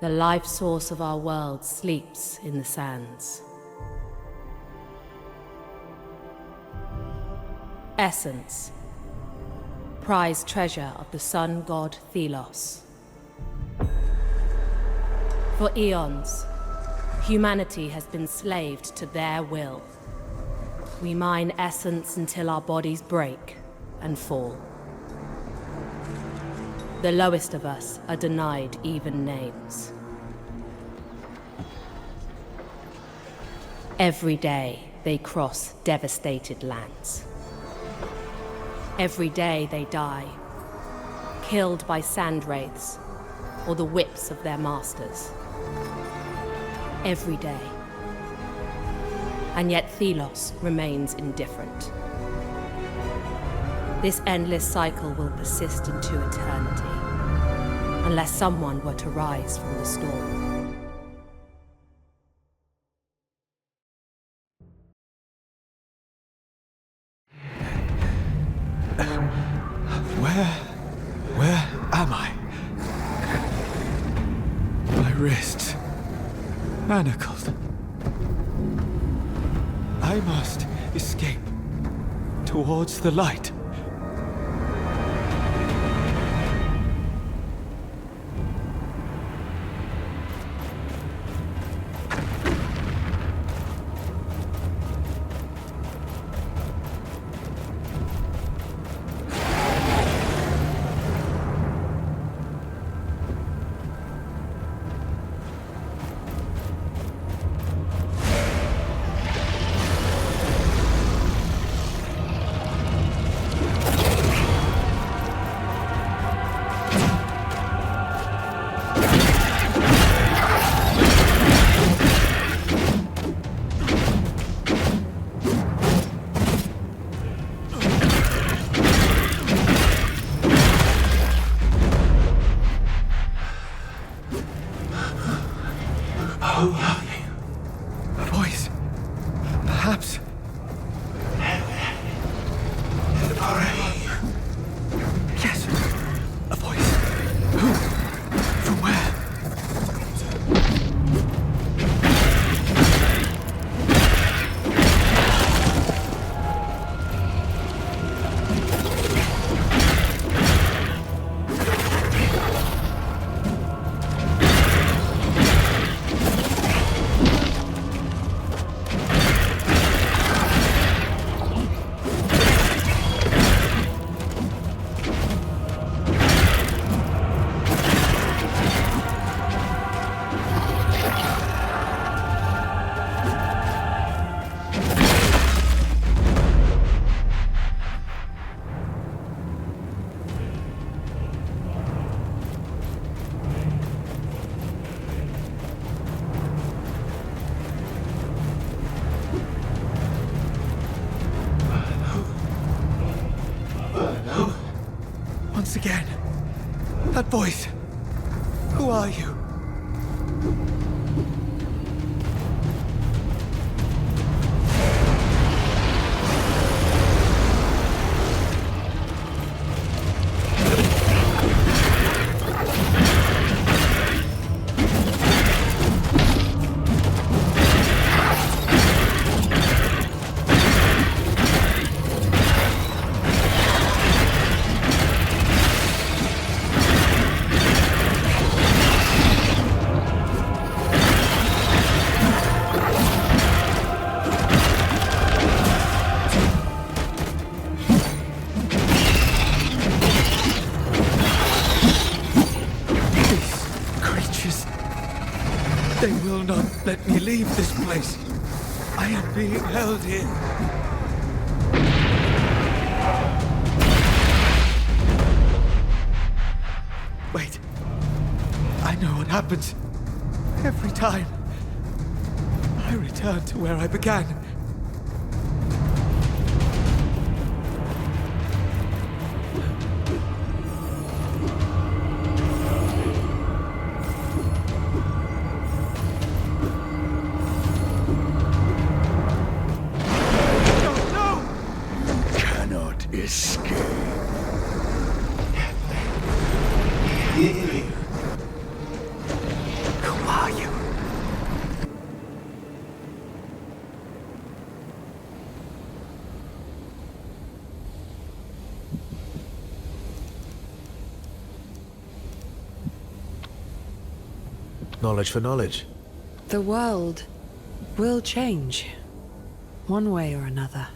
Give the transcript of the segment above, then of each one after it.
The life source of our world sleeps in the sands. Essence, prized treasure of the sun god Thelos. For eons, humanity has been slaved to their will. We mine essence until our bodies break and fall. The lowest of us are denied even names. Every day they cross devastated lands. Every day they die, killed by sand wraiths or the whips of their masters. Every day. And yet Thelos remains indifferent. This endless cycle will persist into eternity, unless someone were to rise from the storm. Where am I? My wrists, manacled. I must escape towards the light. A voice. Perhaps. Yes. A voice. Who? From where? Once again, that voice. Who are you? They will not let me leave this place. I am being held here. Wait. I know what happens. Every time I return to where I began. Escape. Knowledge for knowledge. The world will change, one way or another.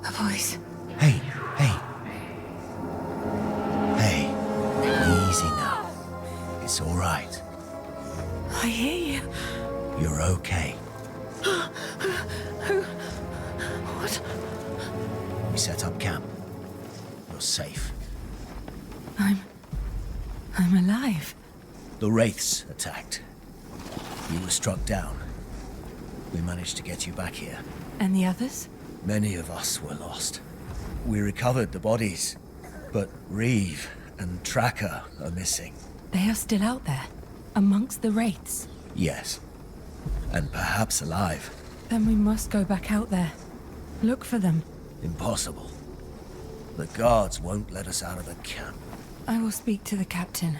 A voice. Hey, hey. Hey, easy now. It's all right. I hear you. You're okay. What? We set up camp. You're safe. I'm alive. The Wraiths attacked. You were struck down. We managed to get you back here. And the others? Many of us were lost. We recovered the bodies, but Reeve and Tracker are missing. They are still out there, amongst the wraiths. Yes. And perhaps alive. Then we must go back out there. Look for them. Impossible. The guards won't let us out of the camp. I will speak to the captain.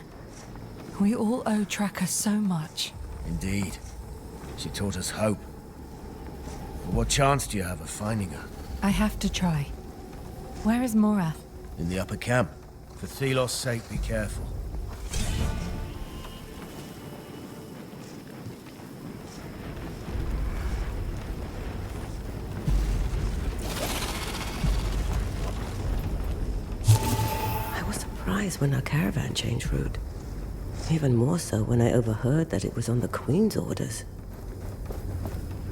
We all owe Tracker so much. Indeed. She taught us hope. But what chance do you have of finding her? I have to try. Where is Morath? In the upper camp. For Thelos' sake, be careful. I was surprised when our caravan changed route. Even more so when I overheard that it was on the Queen's orders.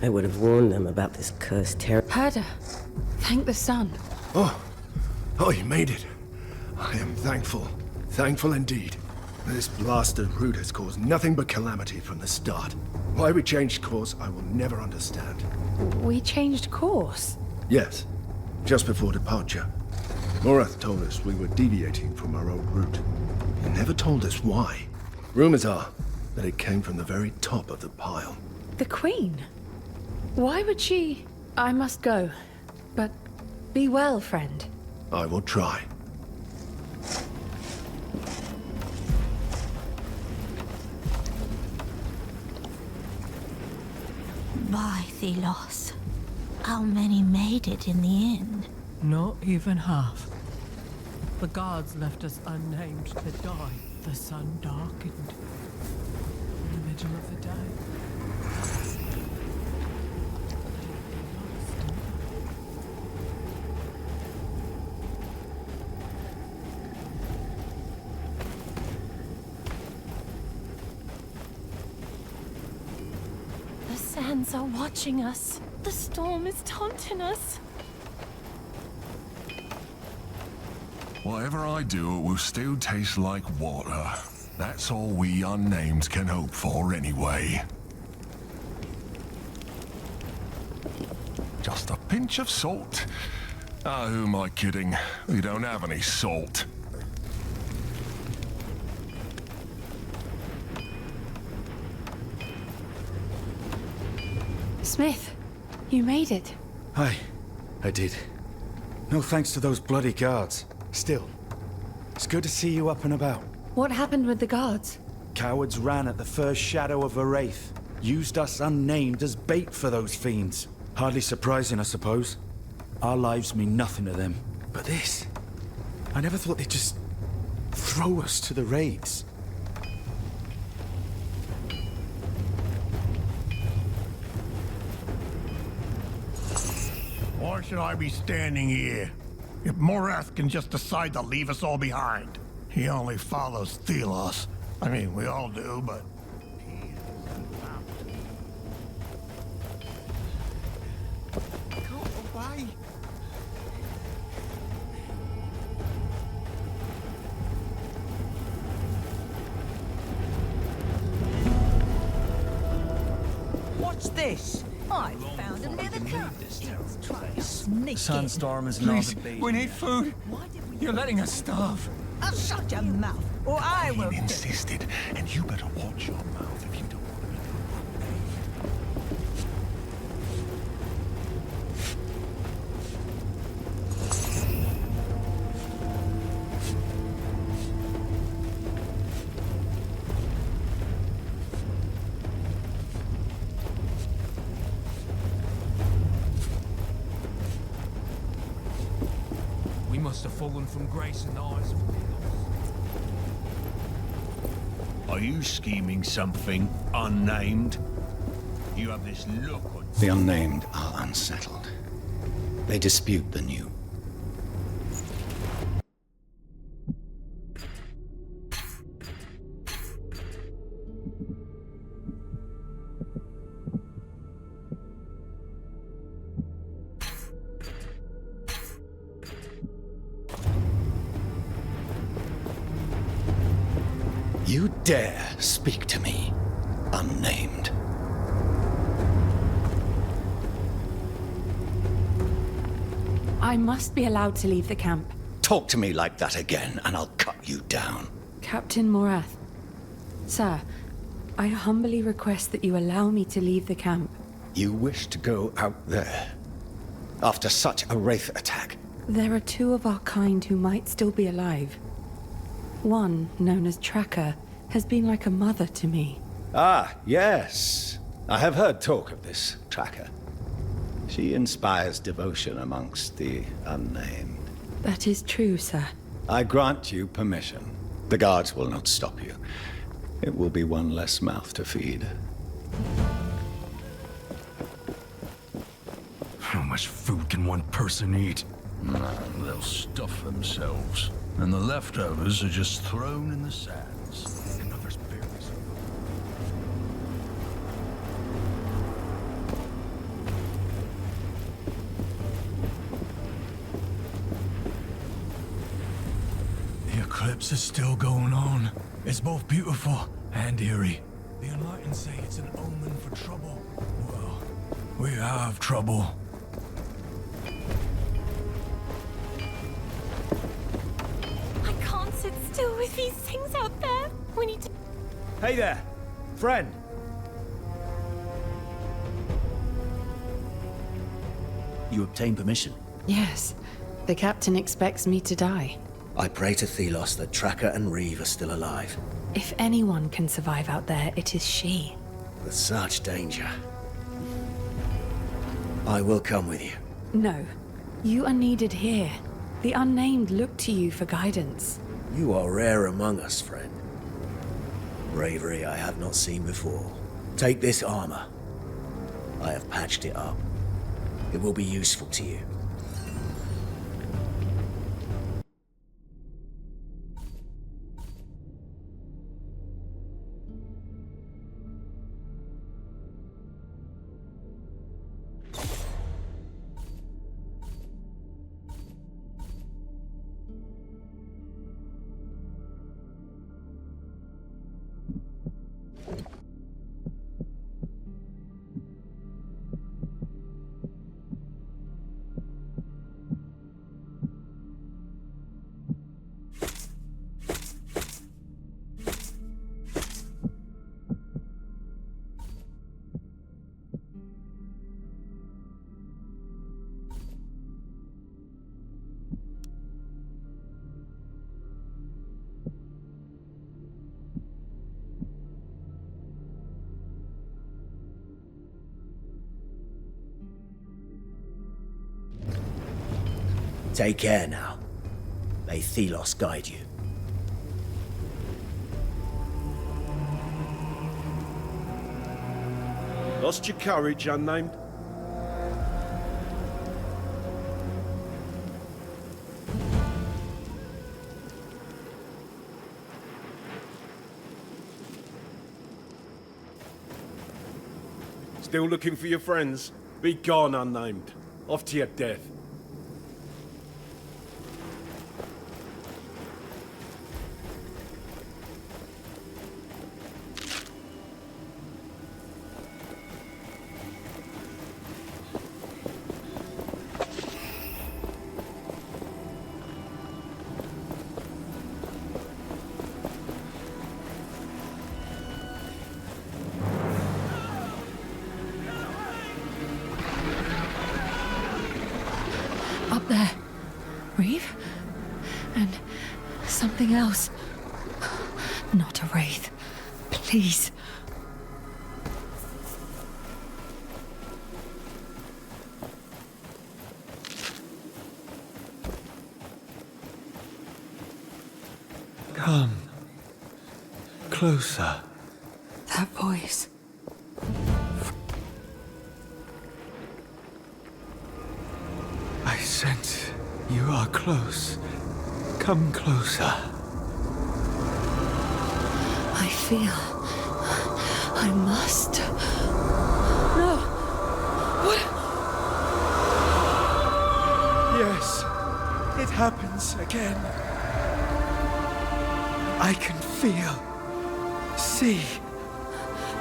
I would have warned them about this cursed terror. Herder, thank the sun. Oh, you made it. I am thankful. Thankful indeed. This blasted route has caused nothing but calamity from the start. Why we changed course, I will never understand. We changed course. Yes, just before departure. Morath told us we were deviating from our old route. He never told us why. Rumors are that it came from the very top of the pile. The Queen? Why would she... I must go. But be well, friend. I will try. By Thelos. How many made it in the end? Not even half. The guards left us unnamed to die. The sun darkened. In the middle of the day. The sands are watching us. The storm is taunting us. Whatever I do, it will still taste like water. That's all we unnamed can hope for anyway. Just a pinch of salt. Ah, who am I kidding? We don't have any salt. Smith, you made it. I did. No thanks to those bloody guards. Still, it's good to see you up and about. What happened with the guards? Cowards ran at the first shadow of a wraith. Used us unnamed as bait for those fiends. Hardly surprising, I suppose. Our lives mean nothing to them. But this... I never thought they'd just... throw us to the raids. Why should I be standing here? If Morath can just decide to leave us all behind. He only follows Thelos. I mean, we all do, but... Go away! What's this? I found him near the camp. Sandstorm is Please, not a bait. we need food. You're letting us starve. I'll shut your mouth, or I will. He insisted, and you better watch your mouth if you don't want to be We must have fallen from grace in the eyes of Thelos. Are you scheming something unnamed? You have this look on... The unnamed are unsettled. They dispute the new. You dare speak to me, unnamed. I must be allowed to leave the camp. Talk to me like that again, and I'll cut you down. Captain Morath. Sir, I humbly request that you allow me to leave the camp. You wish to go out there? After such a wraith attack? There are two of our kind who might still be alive. One, known as Tracker, has been like a mother to me. Ah, yes. I have heard talk of this Tracker. She inspires devotion amongst the unnamed. That is true, sir. I grant you permission. The guards will not stop you. It will be one less mouth to feed. How much food can one person eat? They'll stuff themselves. And the leftovers are just thrown in the sands. Another's berries. The eclipse is still going on. It's both beautiful and eerie. The enlightened say it's an omen for trouble. Well, we have trouble. I can't sit still with these things out there. We need to... Hey there, friend. You obtained permission. Yes. The captain expects me to die. I pray to Thelos that Tracker and Reeve are still alive. If anyone can survive out there, it is she. With such danger. I will come with you. No. You are needed here. The unnamed look to you for guidance. You are rare among us, friend. Bravery I have not seen before. Take this armor. I have patched it up. It will be useful to you. Take care now. May Thelos guide you. Lost your courage, unnamed? Still looking for your friends? Be gone, unnamed. Off to your death. Up there. Reeve? And something else. Not a wraith. Please. Come. Closer. That voice. I sense you are close. Come closer. I feel... I must... No! What? Yes, it happens again. I can feel, see.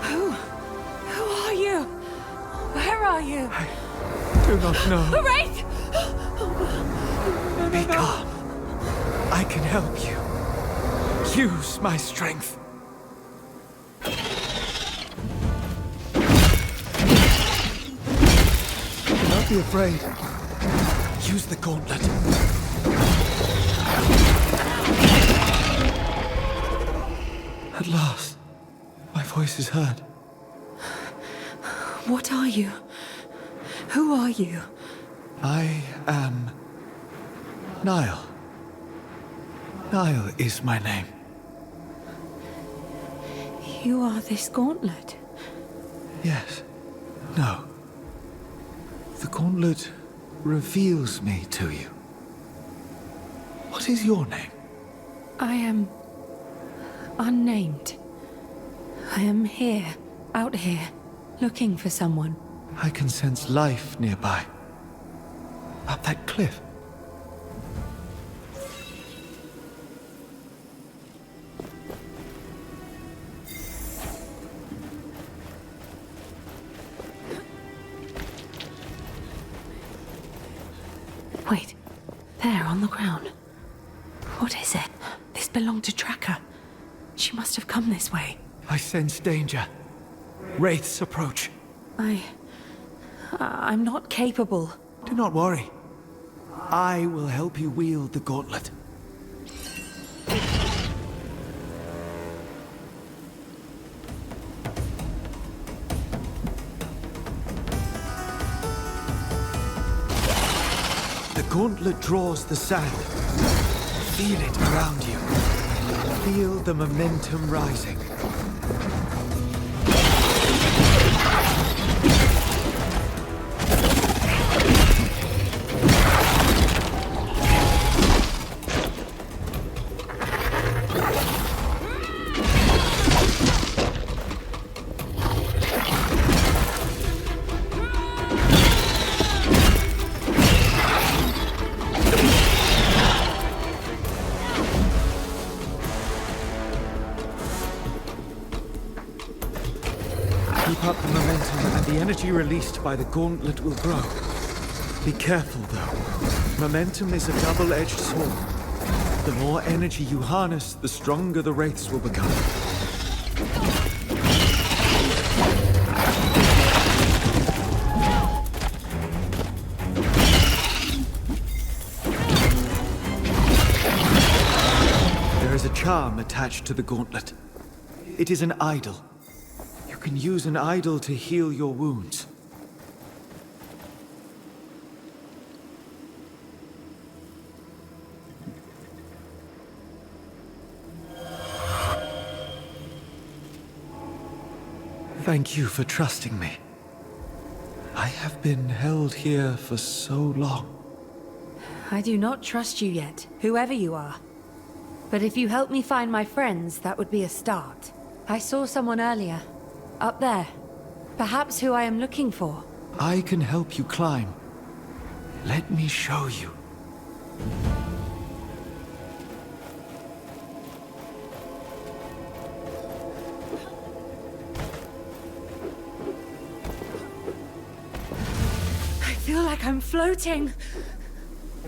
Who are you? Where are you? I do not know. Wraith! Be calm. I can help you. Use my strength. Do not be afraid. Use the gauntlet. At last, my voice is heard. What are you? Who are you? I am Niall. Niall is my name. You are this gauntlet. Yes. No. The gauntlet reveals me to you. What is your name? I am unnamed. I am here, out here, looking for someone. I can sense life nearby. Up that cliff. Wait, there on the ground. What is it? This belonged to Tracker. She must have come this way. I sense danger. Wraiths approach. I'm not capable. Do not worry. I will help you wield the gauntlet. The gauntlet draws the sand. Feel it around you. Feel the momentum rising. Keep up the momentum, and the energy released by the gauntlet will grow. Be careful, though. Momentum is a double-edged sword. The more energy you harness, the stronger the wraiths will become. There is a charm attached to the gauntlet. It is an idol. You can use an idol to heal your wounds. Thank you for trusting me. I have been held here for so long. I do not trust you yet, whoever you are. But if you help me find my friends, that would be a start. I saw someone earlier. Up there. Perhaps who I am looking for. I can help you climb. Let me show you. I feel like I'm floating.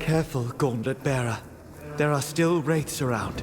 Careful, Gauntlet Bearer. There are still wraiths around.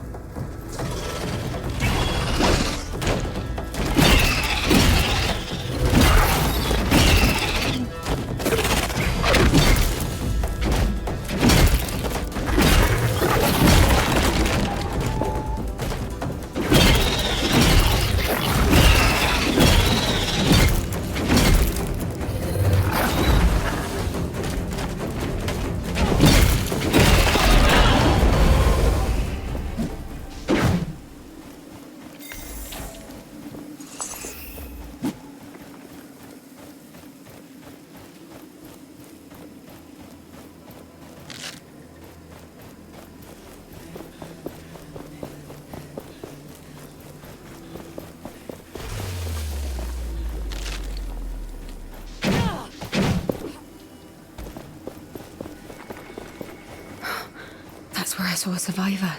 That's where I saw a survivor.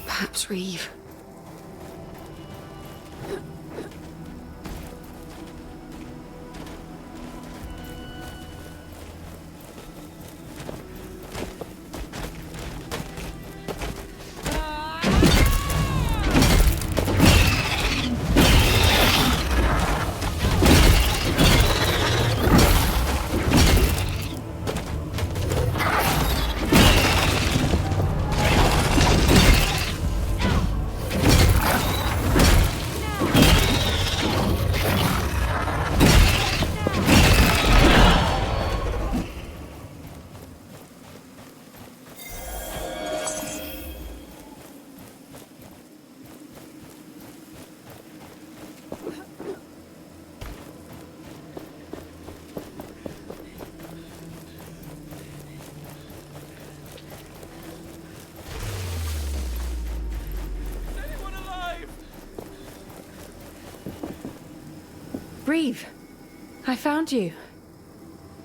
Perhaps Reeve. Reeve, I found you.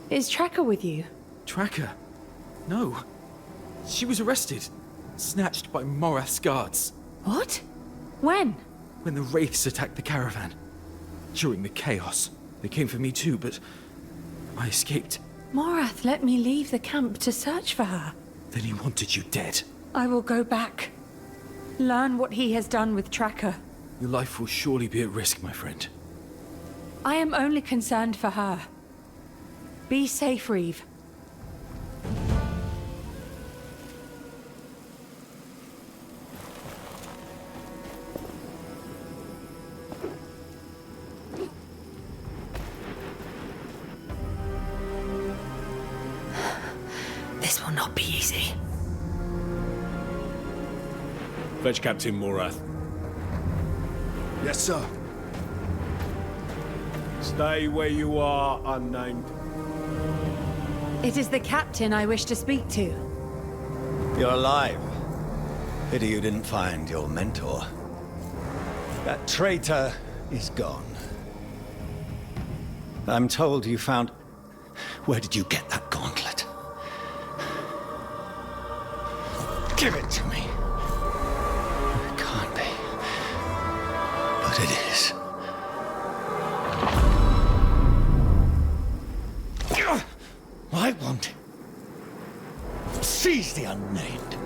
Is Tracker with you? Tracker? No. She was arrested. Snatched by Morath's guards. What? When? When the Wraiths attacked the caravan. During the chaos. They came for me too, but I escaped. Morath let me leave the camp to search for her. Then he wanted you dead. I will go back. Learn what he has done with Tracker. Your life will surely be at risk, my friend. I am only concerned for her. Be safe, Reeve. This will not be easy. Fetch Captain Morath. Yes, sir. Stay where you are, unnamed. It is the captain I wish to speak to. You're alive. Pity you didn't find your mentor. That traitor is gone. I'm told you found... Where did you get that gauntlet? Give it to me. It can't be. But it is. I want it. Seize the unnamed.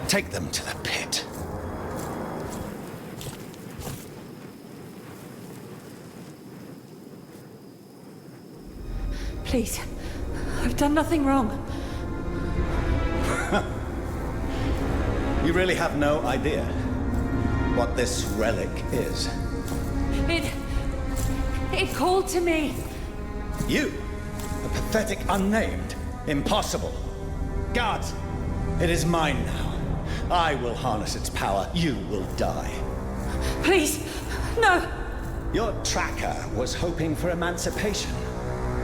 Take them to the pit. Please. I've done nothing wrong. You really have no idea what this relic is. It called to me. You? A pathetic unnamed? Impossible. Guards, it is mine now. I will harness its power. You will die. Please, no! Your tracker was hoping for emancipation.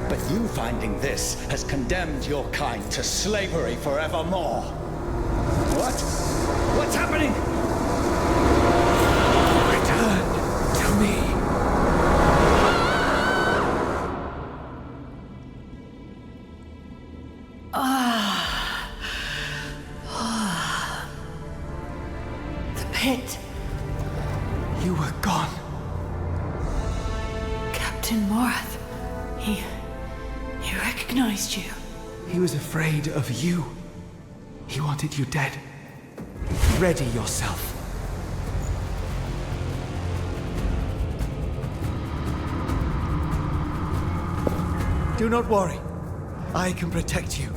But you finding this has condemned your kind to slavery forevermore. What? What's happening? Return to me. The pit. You were gone. Captain Morath. He recognized you. He was afraid of you. He wanted you dead. Ready yourself. Do not worry. I can protect you.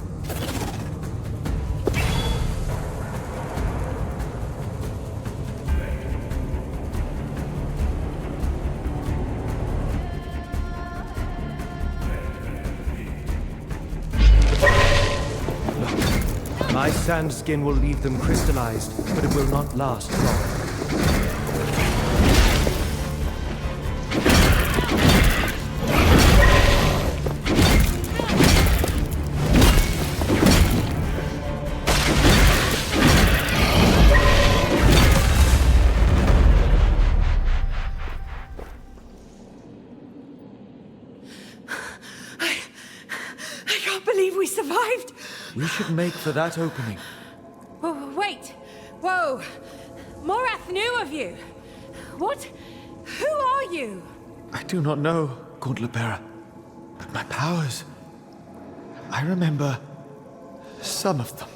My sand skin will leave them crystallized, but it will not last long. I can't believe we survived. We should make for that opening. Wait! Whoa! Morath knew of you! What? Who are you? I do not know, Gauntlet Bearer. But my powers... I remember... some of them.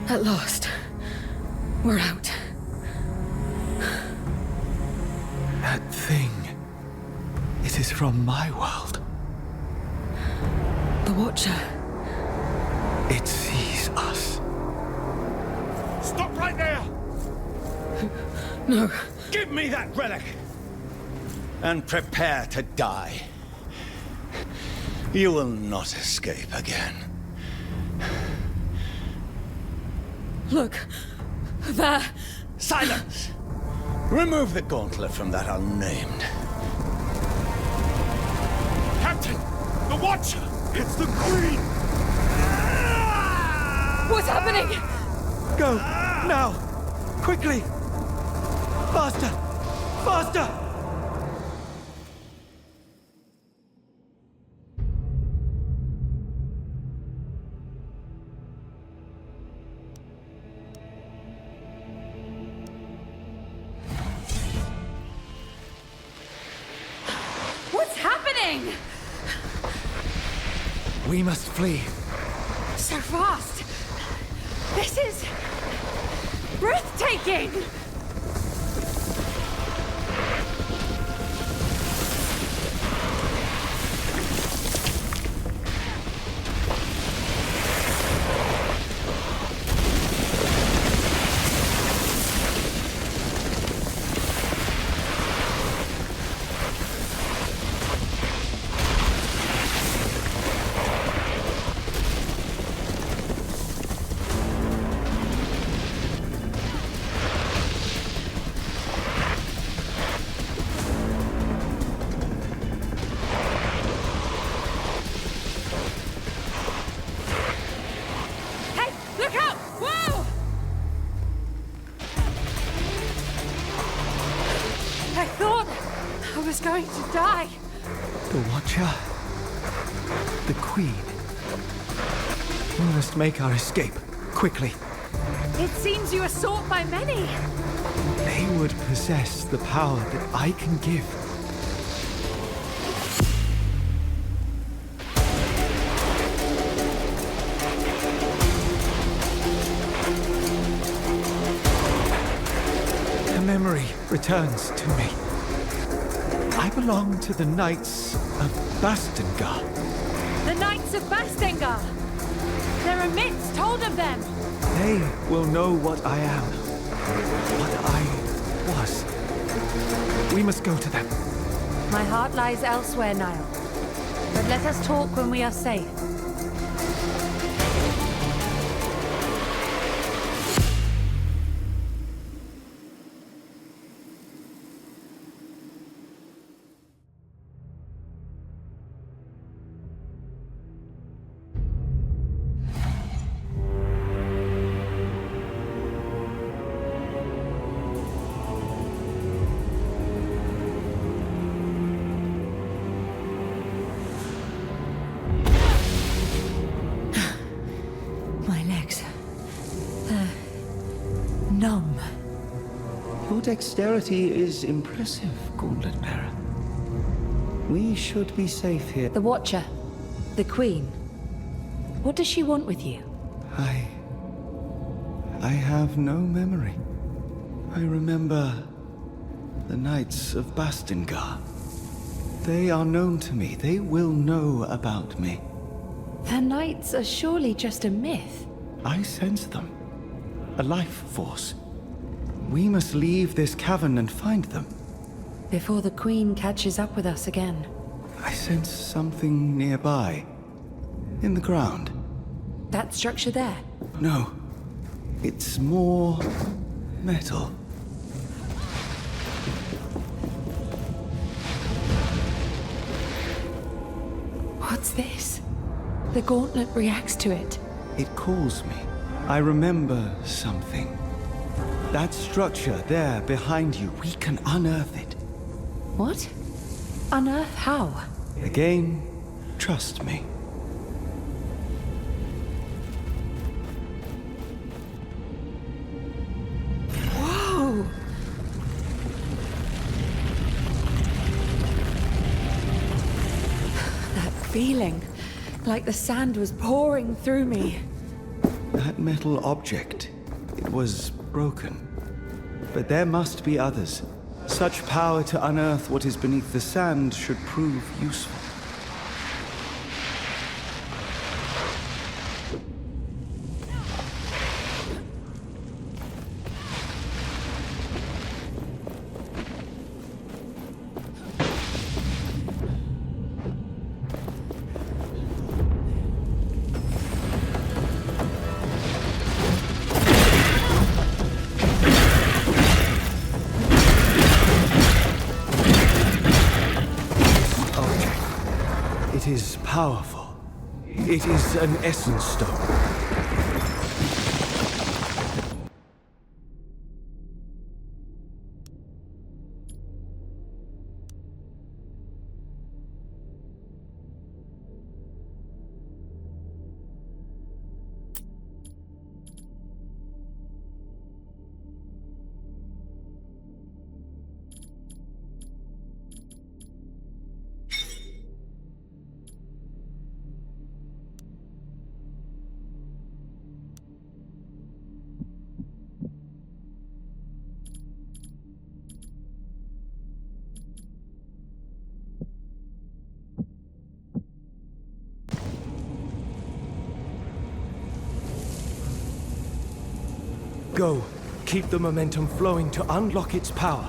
At last. We're out. That thing. It is from my world. The Watcher. It sees us. Stop right there! No. Give me that relic! And prepare to die. You will not escape again. Look. There. Silence! Remove the gauntlet from that unnamed. Captain! The Watcher! It's the Queen! What's happening? Go! Now! Quickly! Faster! Faster! What's happening? We must flee. So fast. This is breathtaking. Going to die. The Watcher. The Queen. We must make our escape, quickly. It seems you are sought by many. They would possess the power that I can give. A memory returns to me. I belong to the Knights of Bastengar. The Knights of Bastengar! There are myths told of them! They will know what I am. What I was. We must go to them. My heart lies elsewhere, Niall. But let us talk when we are safe. Numb. Your dexterity is impressive, Gauntlet Bearer. We should be safe here. The Watcher. The Queen. What does she want with you? I have no memory. I remember the Knights of Bastengar. They are known to me. They will know about me. The Knights are surely just a myth. I sense them. A life force. We must leave this cavern and find them. Before the Queen catches up with us again. I sense something nearby. In the ground. That structure there? No. It's more metal. What's this? The gauntlet reacts to it. It calls me. I remember something. That structure there behind you, we can unearth it. What? Unearth how? Again, trust me. Whoa! That feeling, like the sand was pouring through me. That metal object, it was broken. But there must be others. Such power to unearth what is beneath the sand should prove useful. It is powerful. It is an essence stone. Go. Keep the momentum flowing to unlock its power.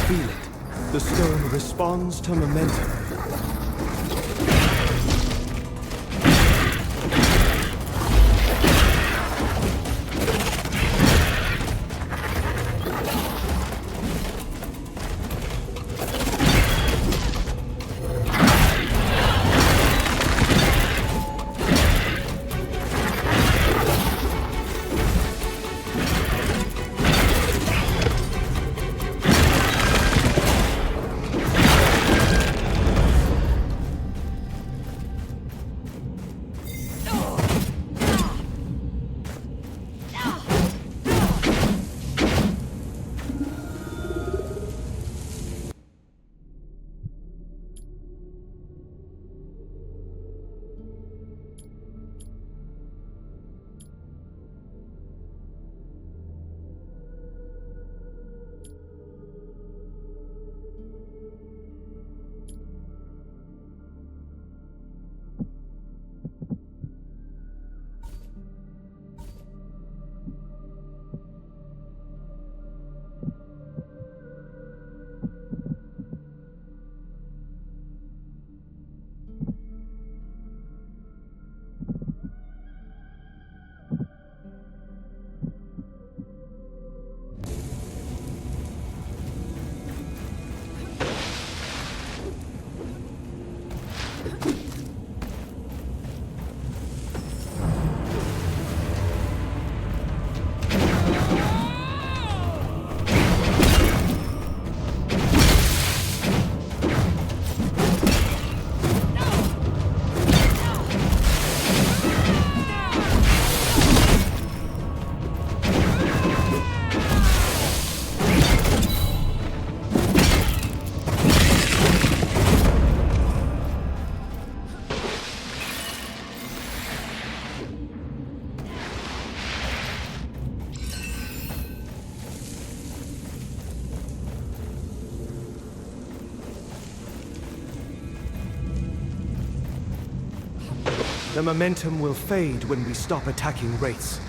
Feel it. The stone responds to momentum. The momentum will fade when we stop attacking wraiths.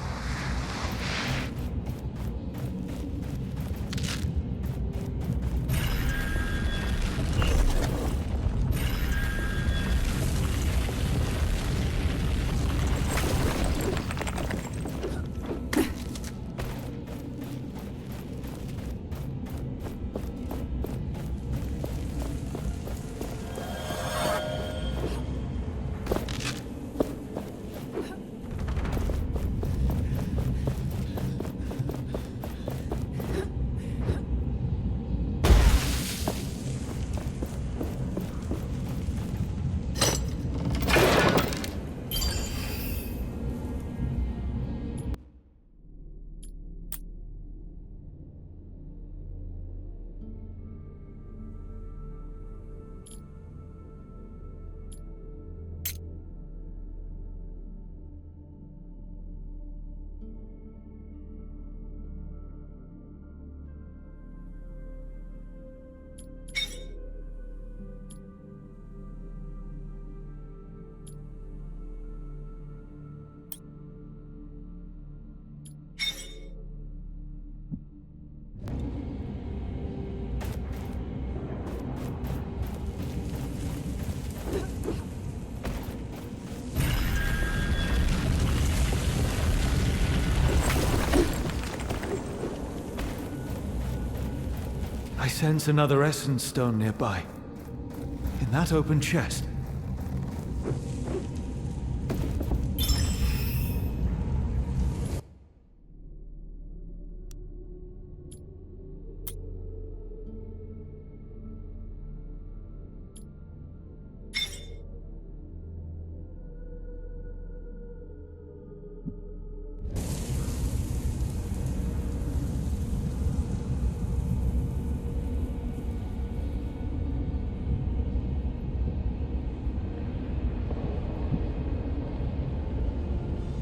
sense another essence stone nearby. In that open chest.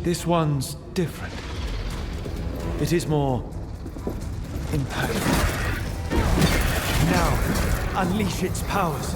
This one's different. It is more impactful. Now, unleash its powers.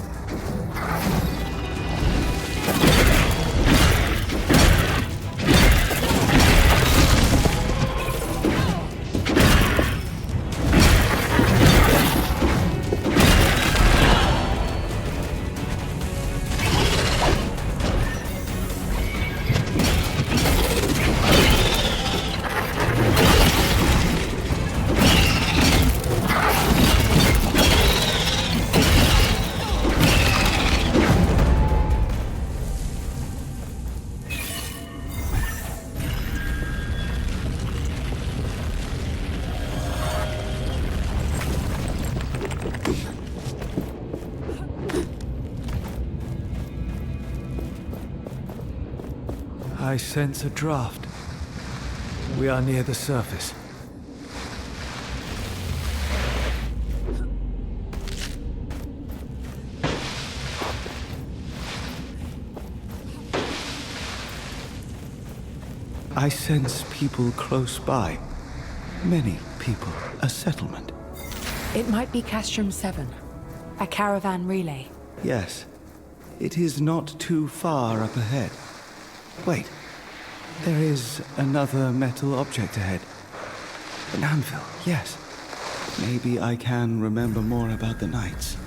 I sense a draft. We are near the surface. I sense people close by. Many people. A settlement. It might be Castrum 7. A caravan relay. Yes. It is not too far up ahead. Wait. There is another metal object ahead. An anvil, yes. Maybe I can remember more about the knights.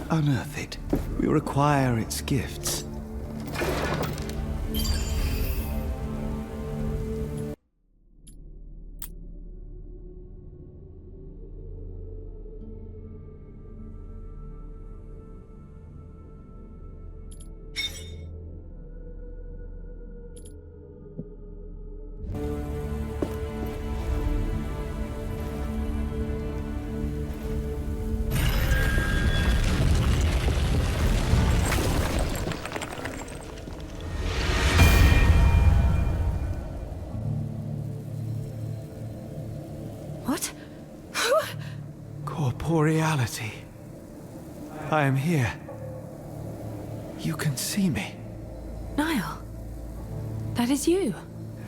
Unearth it. We require its gifts. corporeality. I am here. You can see me. Niall, that is you.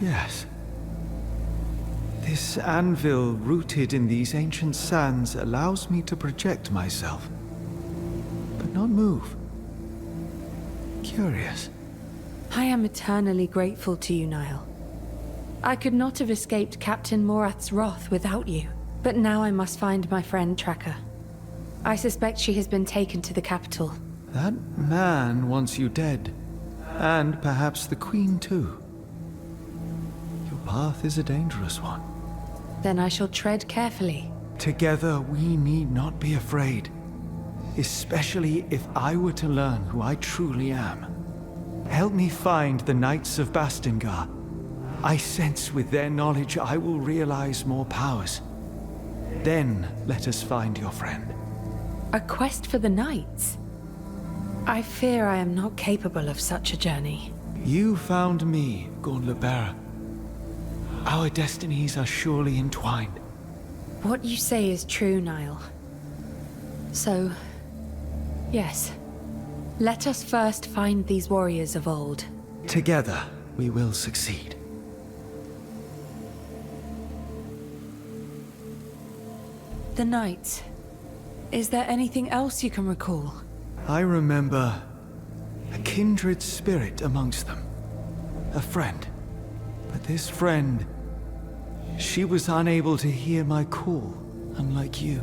Yes. This anvil rooted in these ancient sands allows me to project myself, but not move. Curious. I am eternally grateful to you, Niall. I could not have escaped Captain Morath's wrath without you, but now I must find my friend Tracker. I suspect she has been taken to the capital. That man wants you dead, and perhaps the Queen too. Your path is a dangerous one. Then I shall tread carefully. Together we need not be afraid, especially if I were to learn who I truly am. Help me find the Knights of Bastingar. I sense with their knowledge I will realize more powers. Then let us find your friend. A quest for the Knights? I fear I am not capable of such a journey. You found me, Gauntlet Bearer. Our destinies are surely entwined. What you say is true, Niall. So, yes. Let us first find these warriors of old. Together, we will succeed. The Knights. Is there anything else you can recall? I remember a kindred spirit amongst them. A friend. But this friend, she was unable to hear my call, unlike you.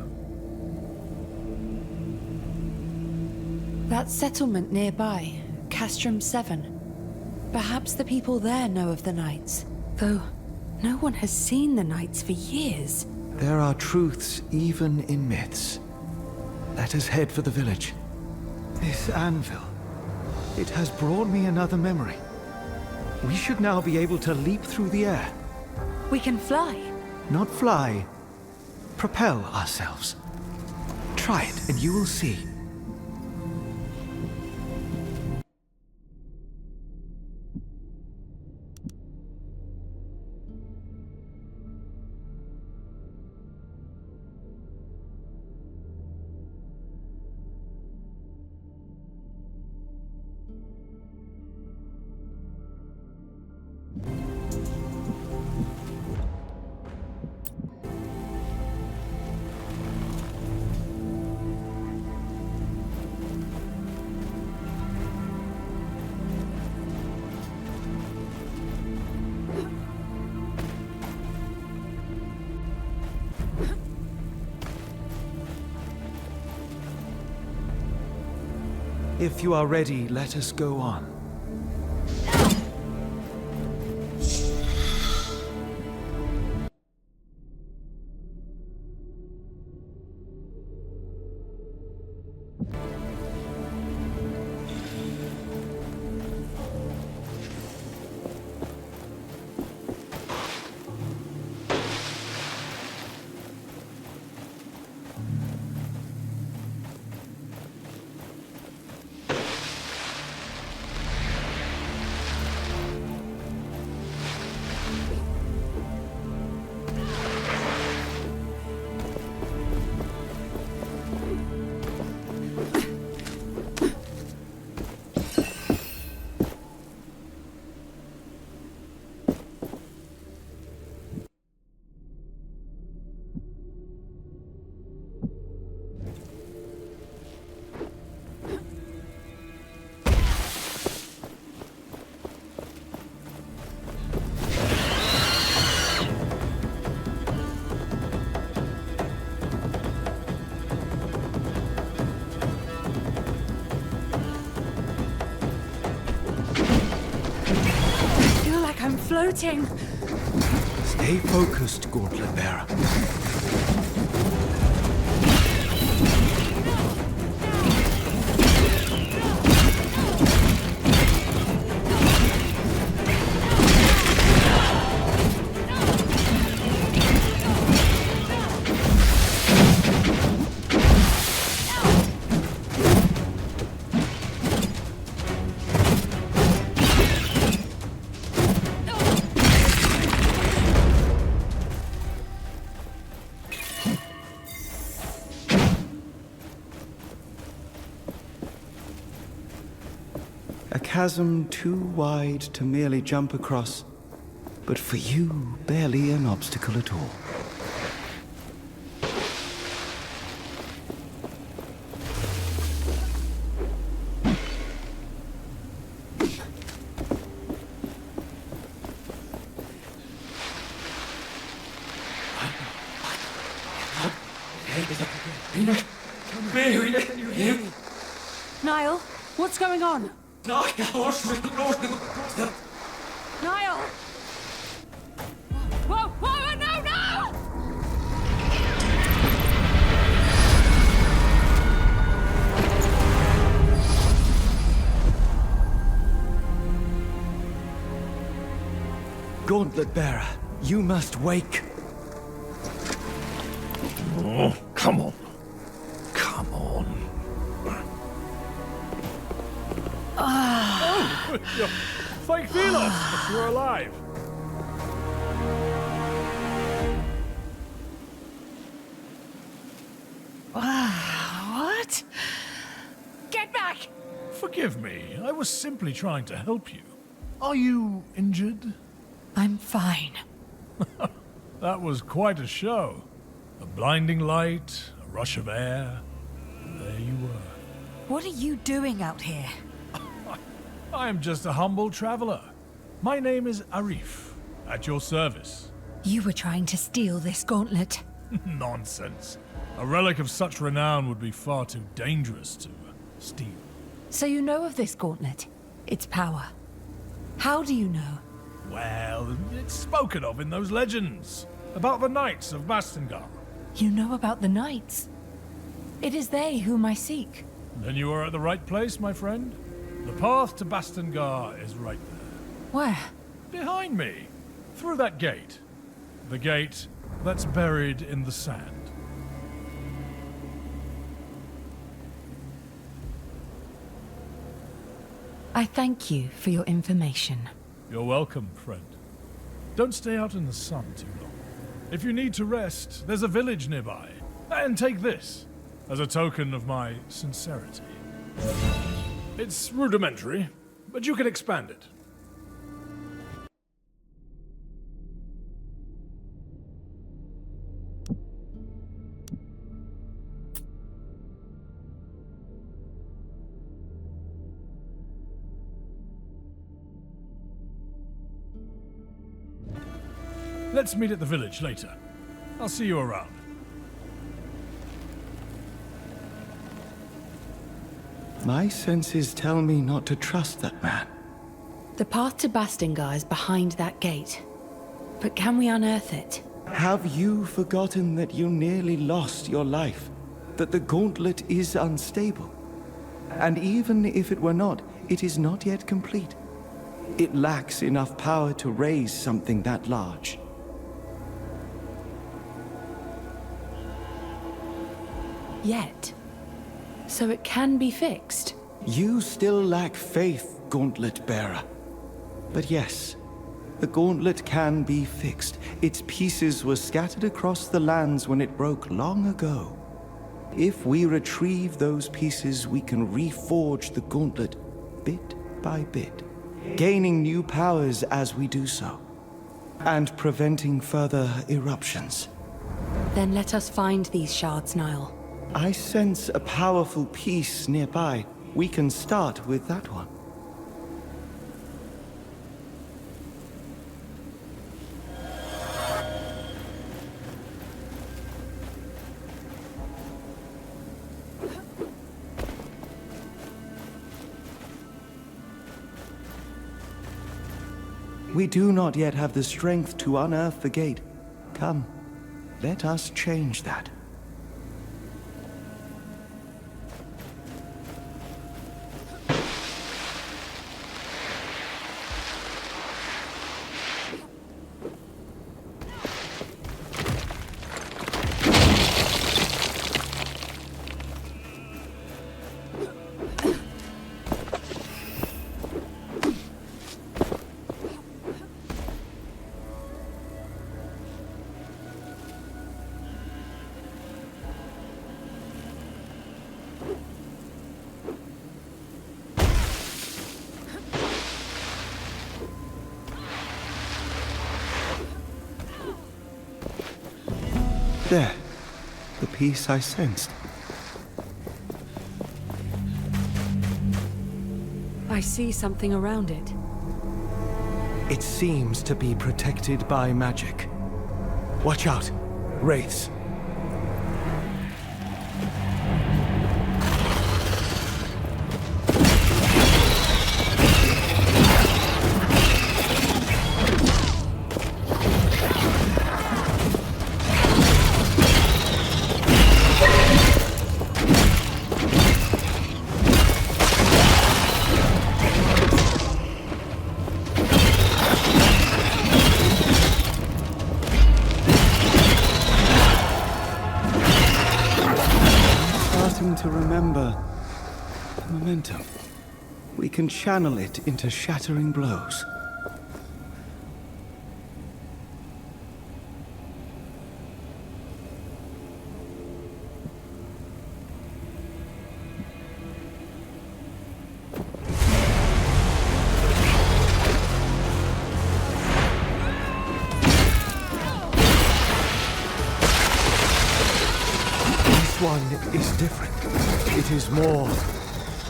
That settlement nearby, Castrum 7. Perhaps the people there know of the Knights, though no one has seen the Knights for years. There are truths even in myths. Let us head for the village. This anvil, it has brought me another memory. We should now be able to leap through the air. We can fly. Not fly. Propel ourselves. Try it and you will see. If you are ready, let us go on. Floating. Stay focused, Gauntlet Bearer. chasm too wide to merely jump across, but for you, barely an obstacle at all. Niall, what's going on? Niall! Whoa, whoa, no, no! Gauntlet bearer, you must wake. Oh, come on. Come on. Oh, thank Thelos that you're alive. What? Get back! Forgive me, I was simply trying to help you. Are you injured? I'm fine. That was quite a show. A blinding light, a rush of air, and there you were. What are you doing out here? I am just a humble traveler. My name is Arif, at your service. You were trying to steal this gauntlet. Nonsense. A relic of such renown would be far too dangerous to steal. So you know of this gauntlet? Its power? How do you know? Well, it's spoken of in those legends about the Knights of Bastengar. You know about the Knights? It is they whom I seek. Then you are at the right place, my friend. The path to Bastengar is right there. Where? Behind me. Through that gate. The gate that's buried in the sand. I thank you for your information. You're welcome, friend. Don't stay out in the sun too long. If you need to rest, there's a village nearby. And take this, as a token of my sincerity. It's rudimentary, but you can expand it. Let's meet at the village later. I'll see you around. My senses tell me not to trust that man. The path to Bastengar is behind that gate. But can we unearth it? Have you forgotten that you nearly lost your life? That the gauntlet is unstable? And even if it were not, it is not yet complete. It lacks enough power to raise something that large. Yet. So it can be fixed. You still lack faith, Gauntlet Bearer. But yes, the gauntlet can be fixed. Its pieces were scattered across the lands when it broke long ago. If we retrieve those pieces, we can reforge the gauntlet bit by bit, gaining new powers as we do so, and preventing further eruptions. Then let us find these shards, Niall. I sense a powerful piece nearby. We can start with that one. We do not yet have the strength to unearth the gate. Come, let us change that. There. The peace I sensed. I see something around it. It seems to be protected by magic. Watch out. Wraiths. To remember the momentum. We can channel it into shattering blows. This one is different. It is more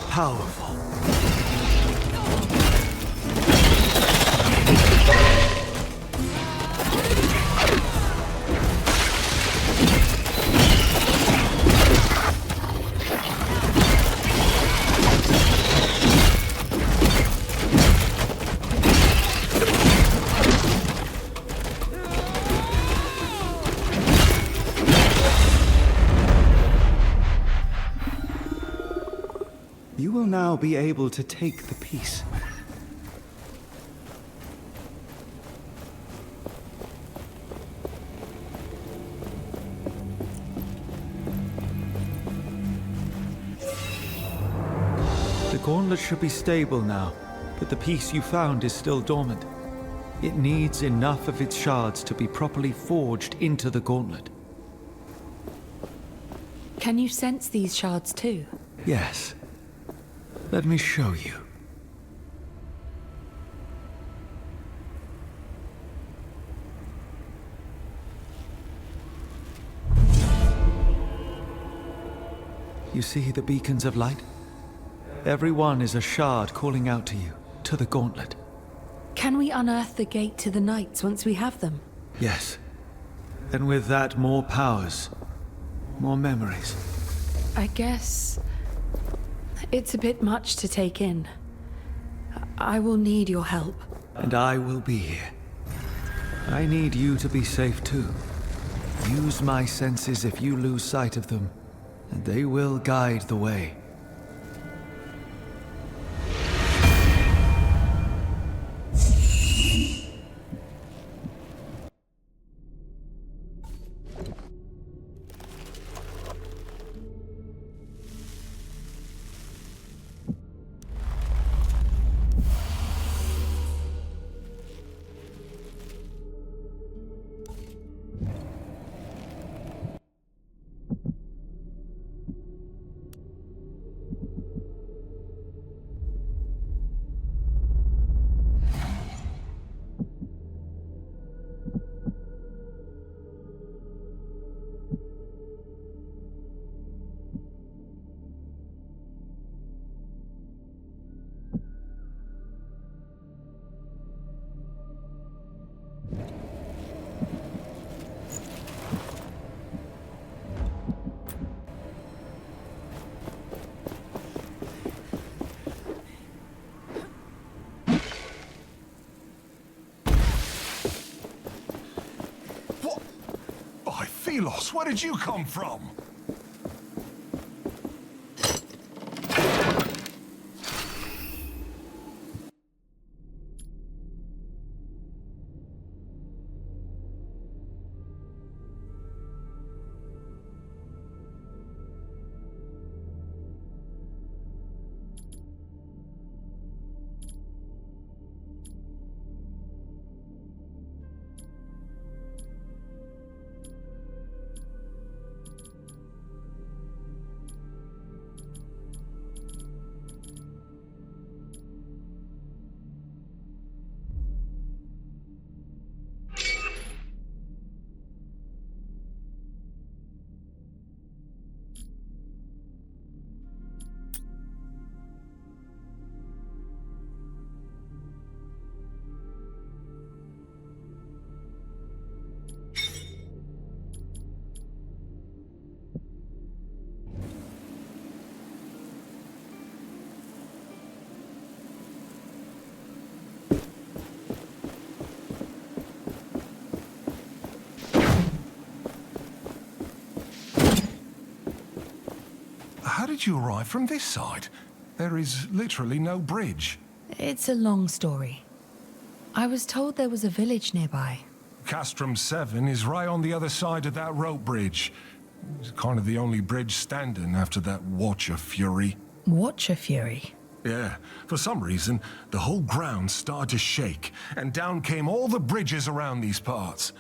powerful. You will now be able to take the piece. The gauntlet should be stable now, but the piece you found is still dormant. It needs enough of its shards to be properly forged into the gauntlet. Can you sense these shards too? Yes. Let me show you. You see the beacons of light? Every one is a shard calling out to you, to the gauntlet. Can we unearth the gate to the Knights once we have them? Yes. And with that, more powers, more memories. I guess it's a bit much to take in. I will need your help. And I will be here. I need you to be safe too. Use my senses if you lose sight of them, and they will guide the way. Where did you come from? how did you arrive from this side? There is literally no bridge. It's a long story. I was told there was a village nearby. Castrum 7 is right on the other side of that rope bridge. It's kind of the only bridge standing after that Watcher Fury. Watcher Fury? Yeah, for some reason, the whole ground started to shake, and down came all the bridges around these parts.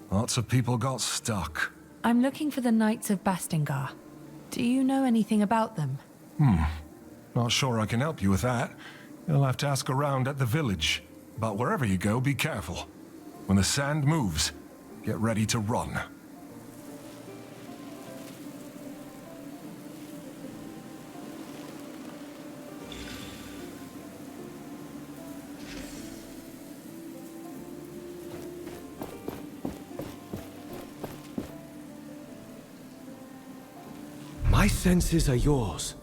Lots of people got stuck. I'm looking for the Knights of Bastingar. Do you know anything about them? Not sure I can help you with that. You'll have to ask around at the village. But wherever you go, be careful. When the sand moves, get ready to run. My senses are yours.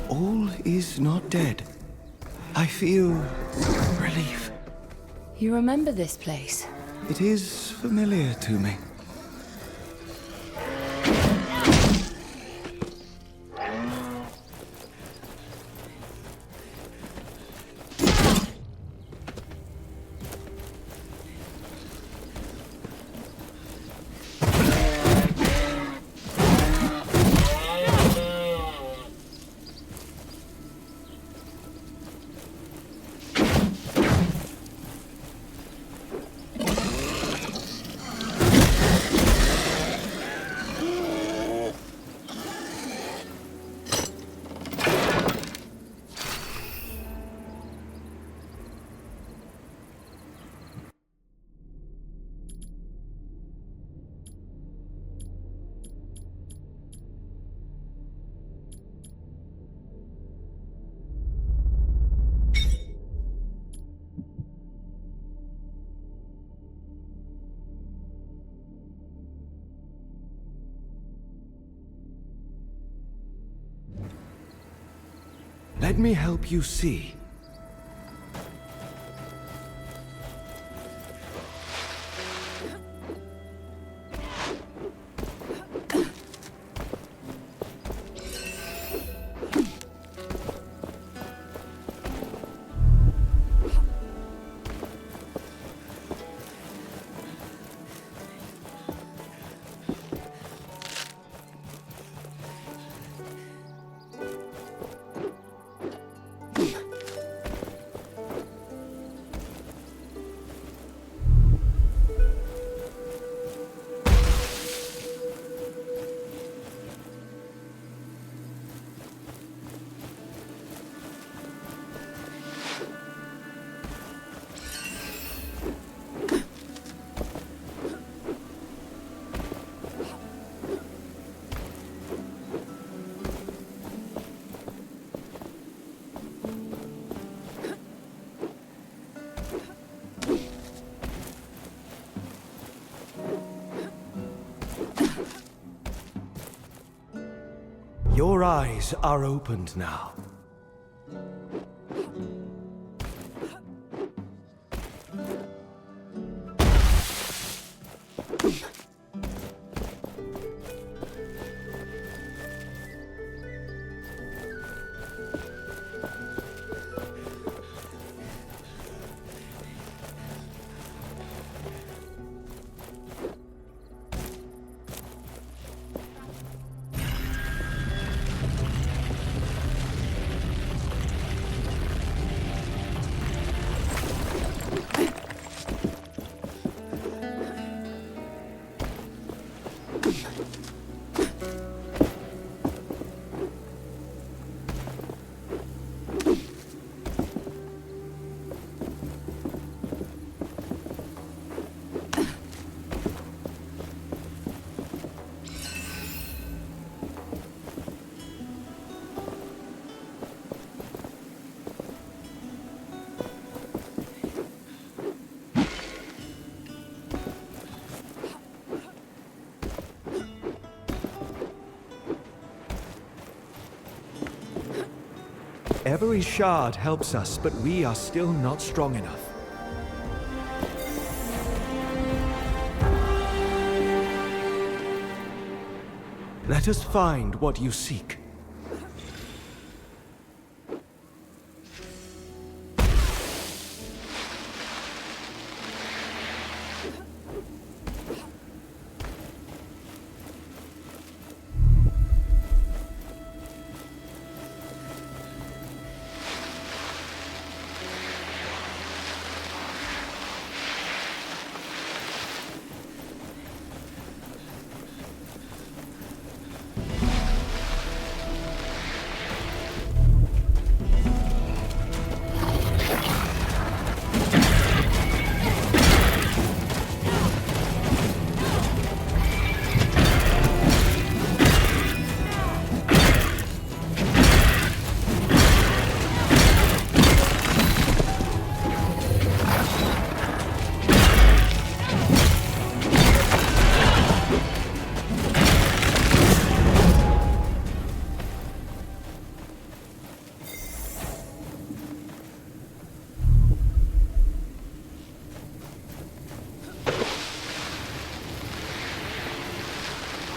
All is not dead. I feel relief. You remember this place? It is familiar to me. Let me help you see. Your eyes are opened now. Every shard helps us, but we are still not strong enough. Let us find what you seek.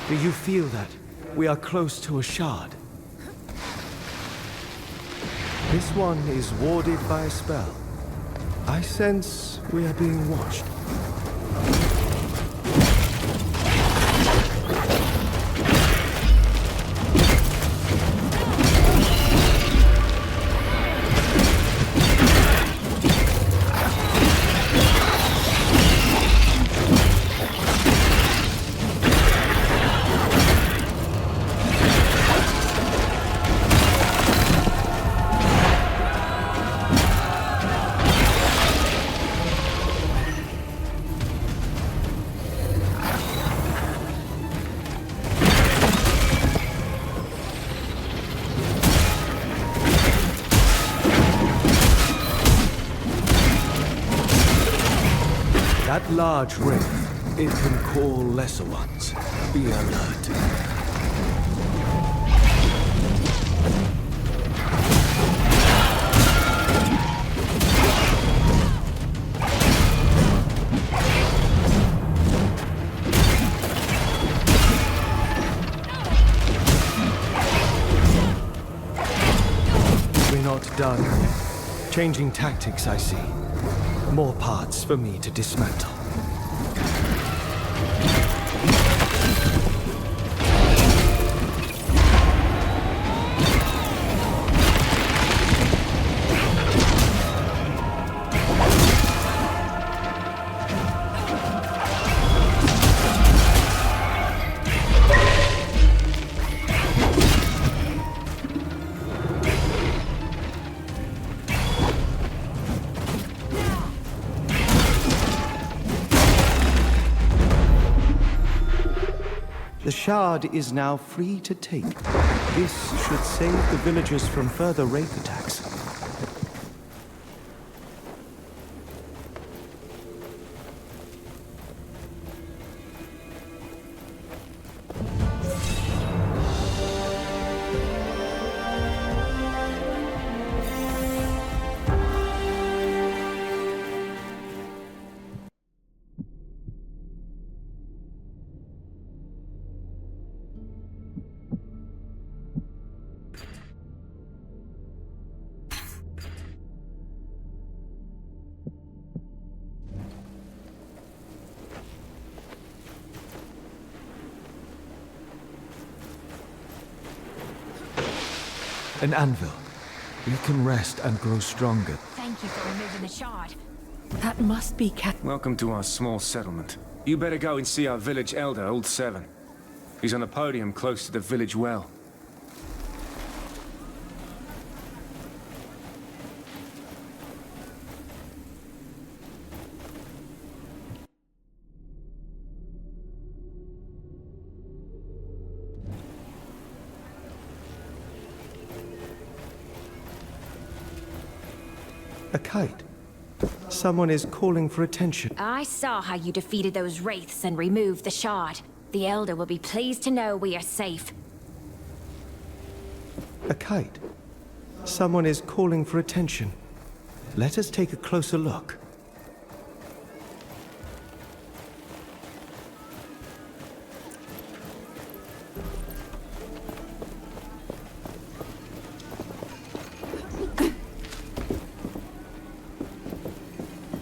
Do you feel that? We are close to a shard. This one is warded by a spell. I sense we are being watched. That large wraith, it can call lesser ones. Be alert. We're not done. Changing tactics, I see. More parts for me to dismantle. The shard is now free to take. This should save the villagers from further wraith attacks. An anvil. We can rest and grow stronger. Thank you for removing the shard. That must be Welcome to our small settlement. You better go and see our village elder, Old Seven. He's on a podium close to the village well. A kite. Someone is calling for attention. I saw how you defeated those wraiths and removed the shard. The Elder will be pleased to know we are safe. A kite. Someone is calling for attention. Let us take a closer look.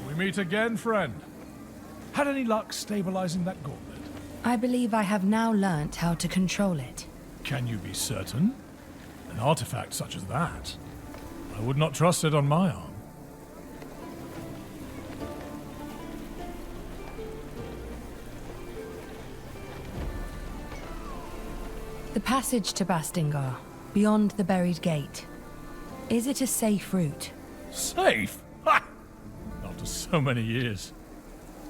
We meet again, friend. Had any luck stabilizing that gauntlet? I believe I have now learnt how to control it. Can you be certain? An artifact such as that, I would not trust it on my arm. The passage to Bastingar, beyond the buried gate. Is it a safe route? Safe? Ha! After so many years,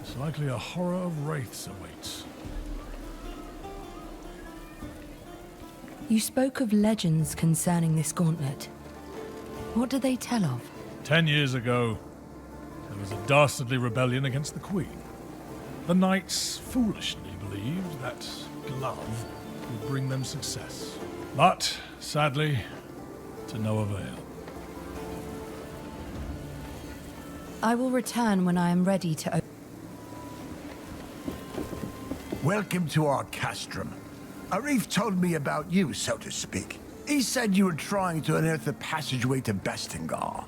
it's likely a horror of wraiths awaits. You spoke of legends concerning this gauntlet. What do they tell of? 10 years ago, there was a dastardly rebellion against the Queen. The knights foolishly believed that glove would bring them success. But, sadly, to no avail. I will return when I am ready to open. Welcome to our castrum. Arif told me about you, so to speak. He said you were trying to unearth the passageway to Bastingar.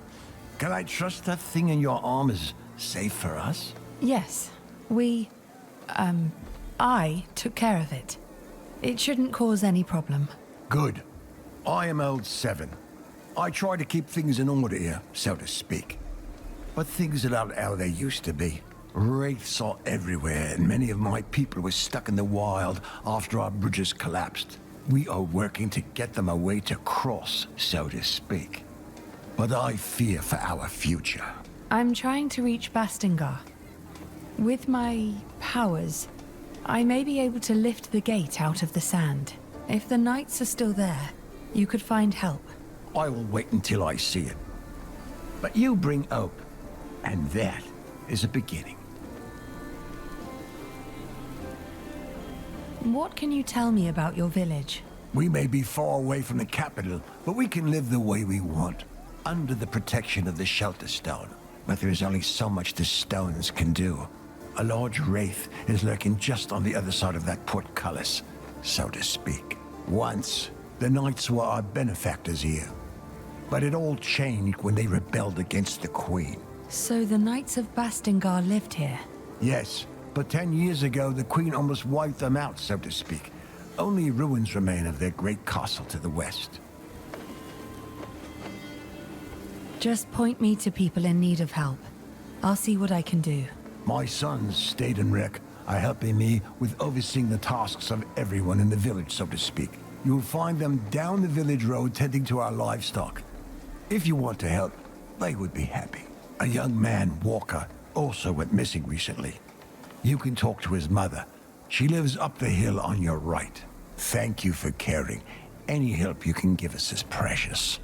Can I trust that thing in your arm is safe for us? Yes, I took care of it. It shouldn't cause any problem. Good. I am old 7. I try to keep things in order here, so to speak. But things are not how they used to be. Wraiths are everywhere, and many of my people were stuck in the wild after our bridges collapsed. We are working to get them a way to cross, so to speak. But I fear for our future. I'm trying to reach Bastingar. With my powers, I may be able to lift the gate out of the sand. If the knights are still there, you could find help. I will wait until I see it. But you bring hope, and that is a beginning. What can you tell me about your village? We may be far away from the capital, but we can live the way we want, under the protection of the shelter stone. But there is only so much the stones can do. A large wraith is lurking just on the other side of that portcullis, so to speak. Once, the knights were our benefactors here. But it all changed when they rebelled against the Queen. So the Knights of Bastingar lived here? Yes, but 10 years ago the Queen almost wiped them out, so to speak. Only ruins remain of their great castle to the west. Just point me to people in need of help. I'll see what I can do. My sons, Stade and Rick, are helping me with overseeing the tasks of everyone in the village, so to speak. You'll find them down the village road tending to our livestock. If you want to help, they would be happy. A young man, Walker, also went missing recently. You can talk to his mother. She lives up the hill on your right. Thank you for caring. Any help you can give us is precious.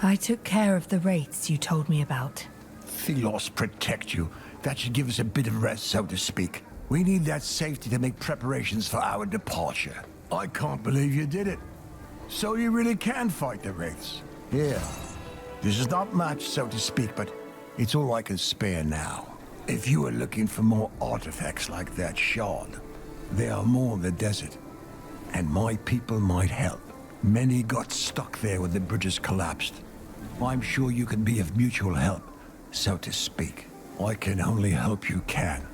I took care of the wraiths you told me about. Thelos protect you. That should give us a bit of rest, so to speak. We need that safety to make preparations for our departure. I can't believe you did it. So you really can fight the wraiths. Here. This is not much, so to speak, but it's all I can spare now. If you are looking for more artifacts like that shard, there are more in the desert. And my people might help. Many got stuck there when the bridges collapsed. I'm sure you can be of mutual help, so to speak. I can only hope you can.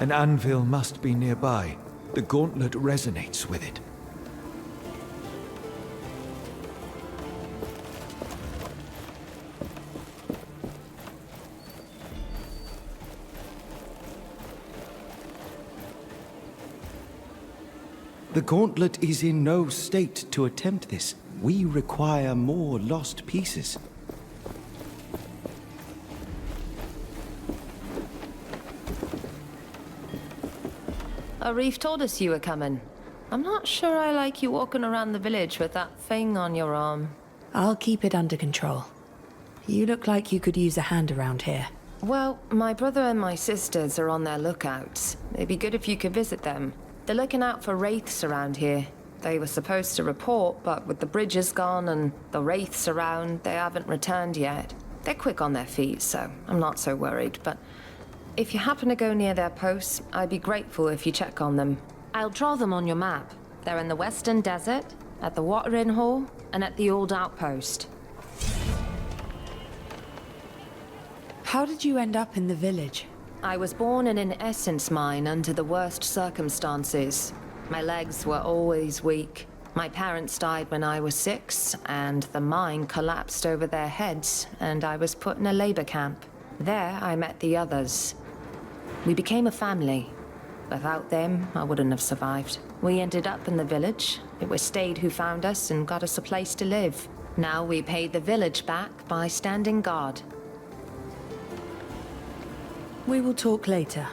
An anvil must be nearby. The gauntlet resonates with it. The gauntlet is in no state to attempt this. We require more lost pieces. Arif told us you were coming. I'm not sure I like you walking around the village with that thing on your arm. I'll keep it under control. You look like you could use a hand around here. Well, my brother and my sisters are on their lookouts. It'd be good if you could visit them. They're looking out for wraiths around here. They were supposed to report, but with the bridges gone and the wraiths around, they haven't returned yet. They're quick on their feet, so I'm not so worried, but if you happen to go near their posts, I'd be grateful if you check on them. I'll draw them on your map. They're in the Western Desert, at the Watering Hall, and at the Old Outpost. How did you end up in the village? I was born in an essence mine under the worst circumstances. My legs were always weak. My parents died when I was 6, and the mine collapsed over their heads, and I was put in a labor camp. There, I met the others. We became a family. Without them, I wouldn't have survived. We ended up in the village. It was Stade who found us and got us a place to live. Now we paid the village back by standing guard. We will talk later.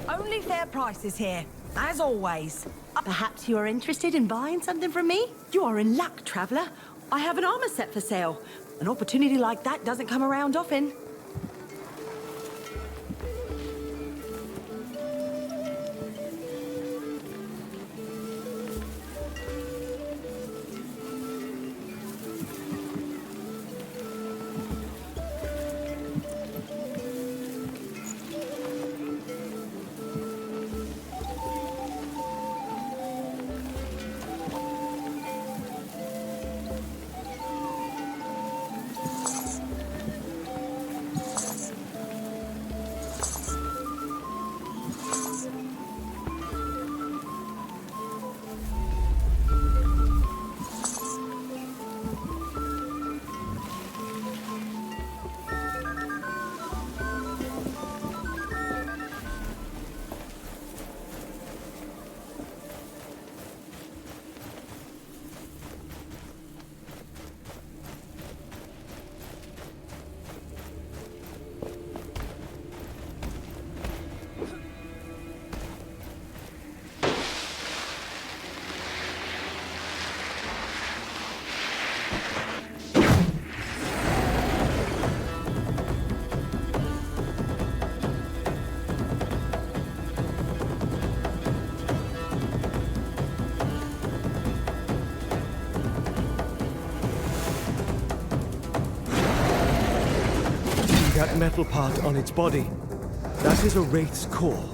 Only fair prices here, as always. Perhaps you are interested in buying something from me? You are in luck, traveler. I have an armor set for sale. An opportunity like that doesn't come around often. That metal part on its body, that is a wraith's core.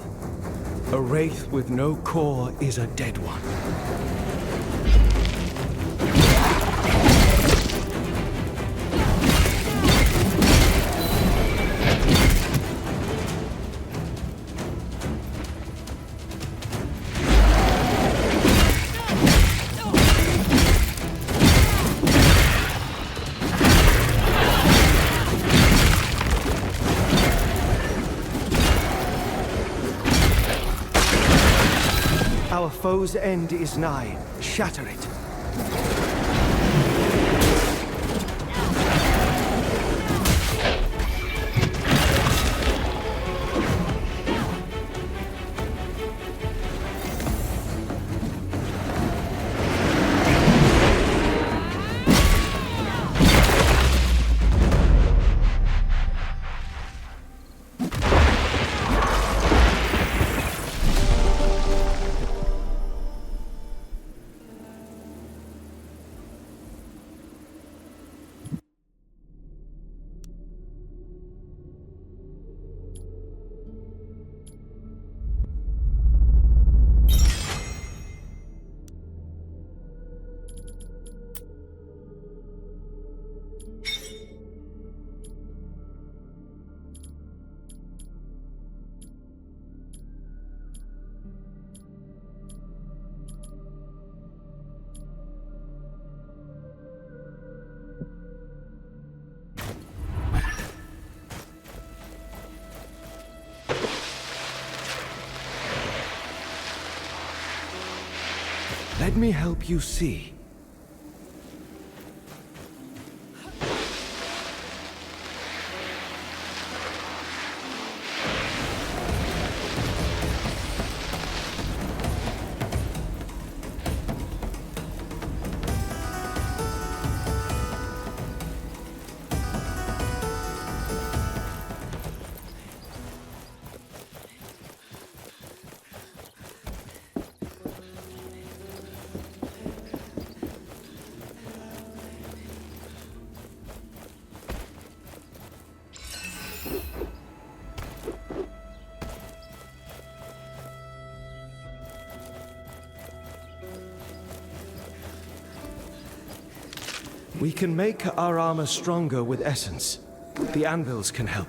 A wraith with no core is a dead one. Our foe's end is nigh. Shatter it. Let me help you see. We can make our armor stronger with essence. The anvils can help.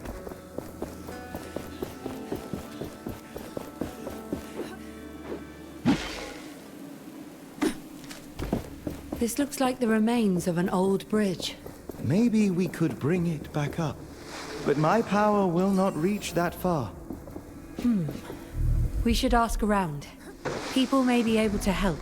This looks like the remains of an old bridge. Maybe we could bring it back up. But my power will not reach that far. We should ask around. People may be able to help.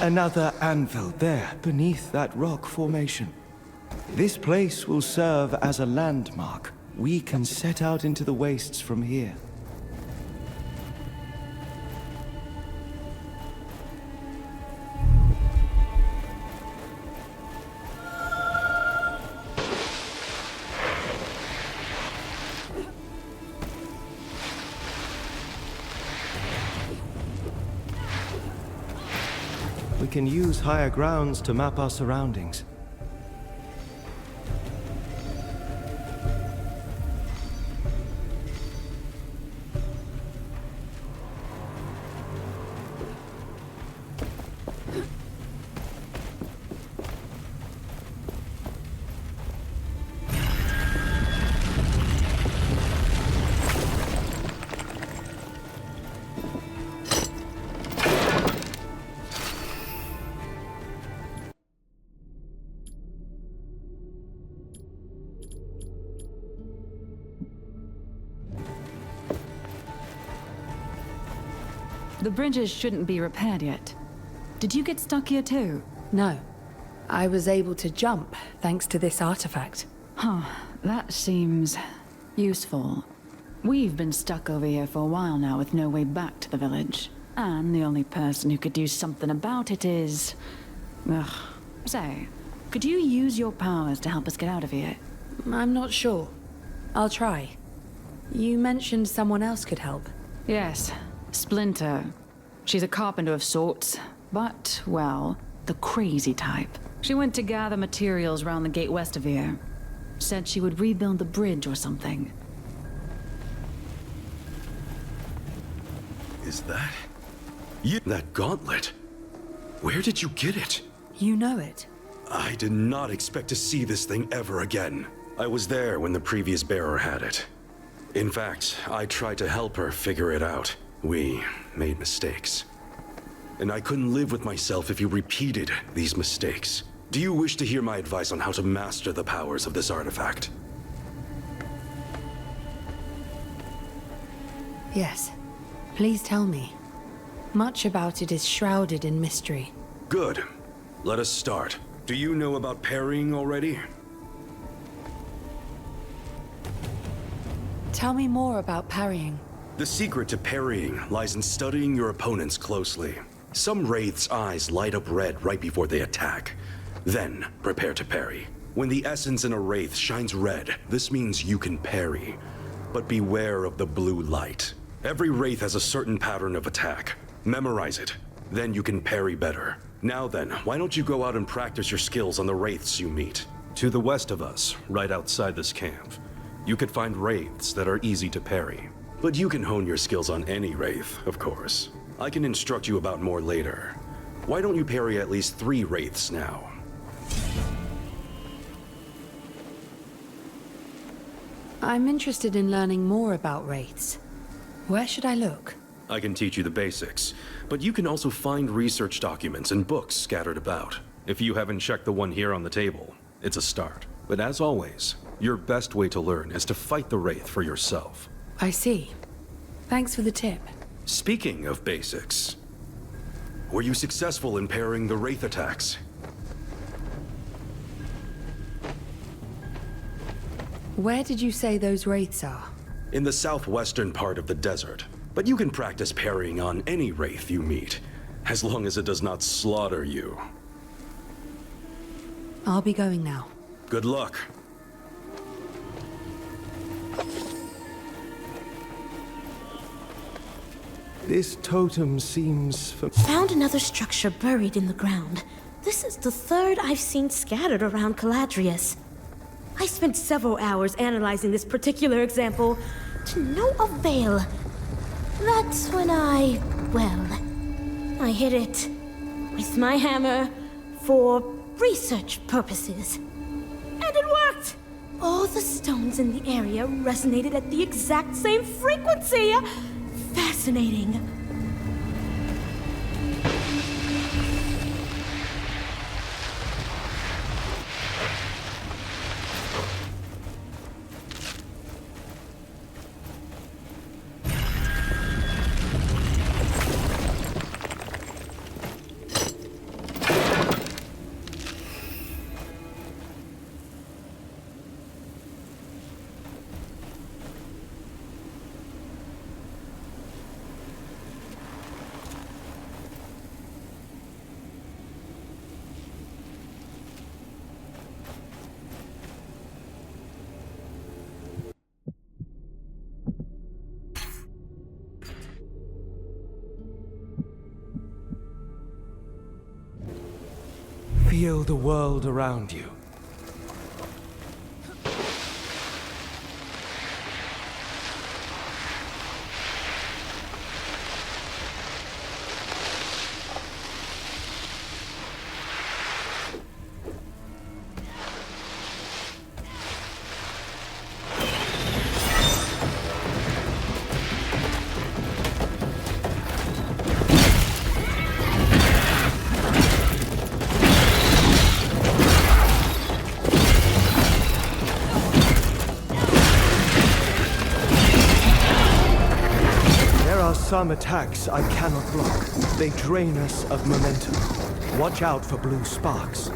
Another anvil there, beneath that rock formation. This place will serve as a landmark. We can set out into the wastes from here. We can use higher grounds to map our surroundings. The bridges shouldn't be repaired yet. Did you get stuck here too? No. I was able to jump thanks to this artifact. Huh. That seems useful. We've been stuck over here for a while now with no way back to the village. And the only person who could do something about it is... Ugh. Say, could you use your powers to help us get out of here? I'm not sure. I'll try. You mentioned someone else could help. Yes. Splinter. She's a carpenter of sorts, but, well, the crazy type. She went to gather materials around the gate west of here. Said she would rebuild the bridge or something. Is that... you... that gauntlet? Where did you get it? You know it. I did not expect to see this thing ever again. I was there when the previous bearer had it. In fact, I tried to help her figure it out. We made mistakes. And I couldn't live with myself if you repeated these mistakes. Do you wish to hear my advice on how to master the powers of this artifact? Yes. Please tell me. Much about it is shrouded in mystery. Good. Let us start. Do you know about parrying already? Tell me more about parrying. The secret to parrying lies in studying your opponents closely. Some wraiths' eyes light up red right before they attack. Then, prepare to parry. When the essence in a wraith shines red, this means you can parry. But beware of the blue light. Every wraith has a certain pattern of attack. Memorize it. Then you can parry better. Now then, why don't you go out and practice your skills on the wraiths you meet? To the west of us, right outside this camp, you could find wraiths that are easy to parry. But you can hone your skills on any wraith, of course. I can instruct you about more later. Why don't you parry at least 3 wraiths now? I'm interested in learning more about wraiths. Where should I look? I can teach you the basics, but you can also find research documents and books scattered about. If you haven't checked the one here on the table, it's a start. But as always, your best way to learn is to fight the Wraith for yourself. I see. Thanks for the tip. Speaking of basics, were you successful in parrying the Wraith attacks? Where did you say those wraiths are? In the southwestern part of the desert. But you can practice parrying on any Wraith you meet, as long as it does not slaughter you. I'll be going now. Good luck. This totem seems Found another structure buried in the ground. This is the third I've seen scattered around Caladrius. I spent several hours analyzing this particular example to no avail. That's when I hit it with my hammer for research purposes. And it worked! All the stones in the area resonated at the exact same frequency! Fascinating. Feel the world around you. Some attacks I cannot block. They drain us of momentum. Watch out for blue sparks.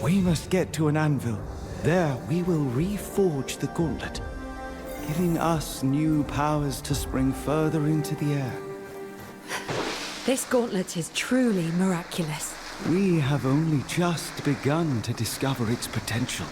We must get to an anvil. There we will reforge the gauntlet, giving us new powers to spring further into the air. This gauntlet is truly miraculous. We have only just begun to discover its potential.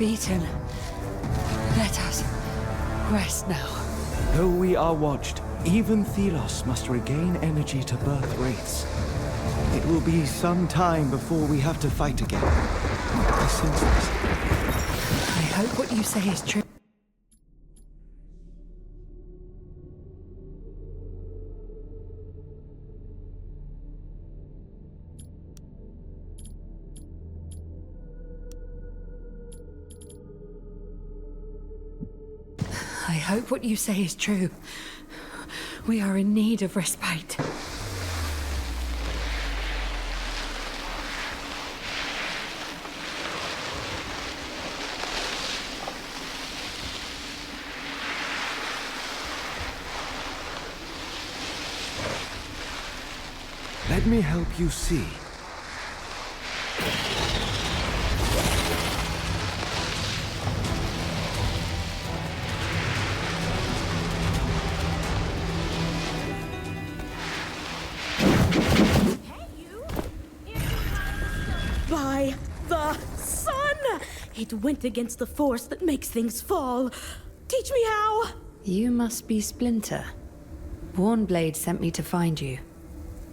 beaten. Let us rest now. Though we are watched, even Thelos must regain energy to birth wraiths. It will be some time before we have to fight again. I sense this. I hope what you say is true. I hope what you say is true. We are in need of respite. Let me help you see. By the sun! It went against the force that makes things fall. Teach me how! You must be Splinter. Warnblade sent me to find you.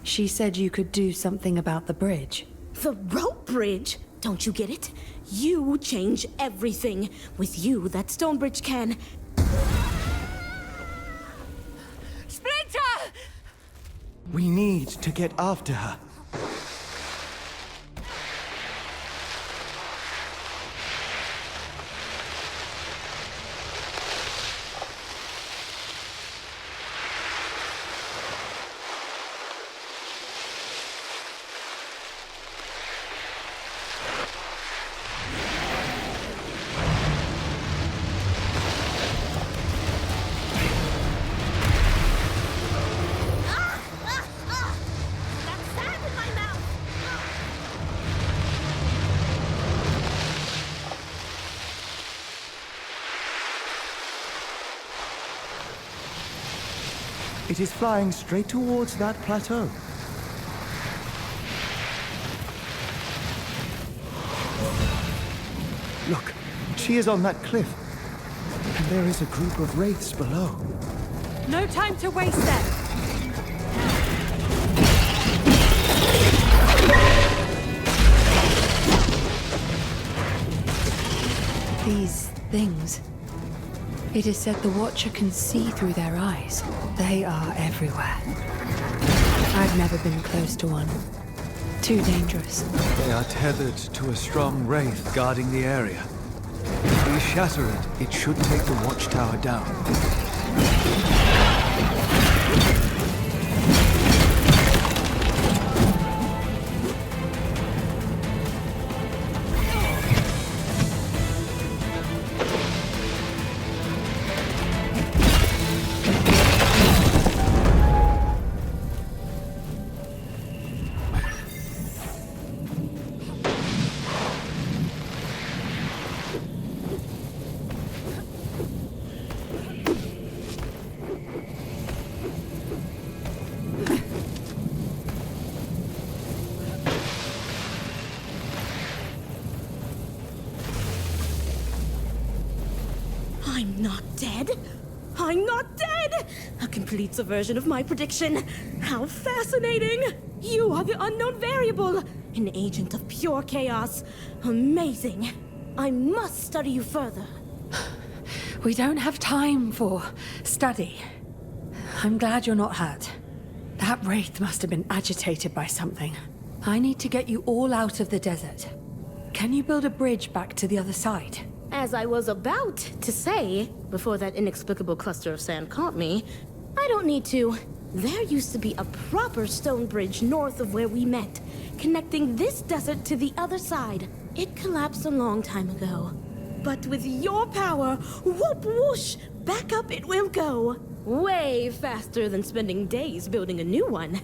She said you could do something about the bridge. The rope bridge? Don't you get it? You change everything. With you, that stone bridge can... Splinter! We need to get after her. It is flying straight towards that plateau. Look, she is on that cliff. And there is a group of wraiths below. No time to waste then. These things. It is said the Watcher can see through their eyes. They are everywhere. I've never been close to one. Too dangerous. They are tethered to a strong wraith guarding the area. If we shatter it, it should take the watchtower down. I'm not dead. I'm not dead! A complete subversion of my prediction. How fascinating! You are the unknown variable, an agent of pure chaos. Amazing. I must study you further. We don't have time for study. I'm glad you're not hurt. That wraith must have been agitated by something. I need to get you all out of the desert. Can you build a bridge back to the other side? As I was about to say, before that inexplicable cluster of sand caught me, I don't need to. There used to be a proper stone bridge north of where we met, connecting this desert to the other side. It collapsed a long time ago. But with your power, whoop whoosh, back up it will go. Way faster than spending days building a new one.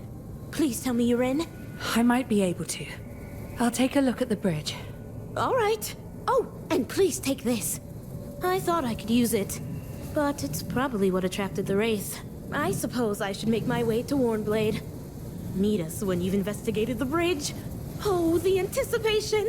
Please tell me you're in. I might be able to. I'll take a look at the bridge. All right. Oh, and please take this. I thought I could use it, but it's probably what attracted the wraith. I suppose I should make my way to Warnblade. Meet us when you've investigated the bridge. Oh, the anticipation!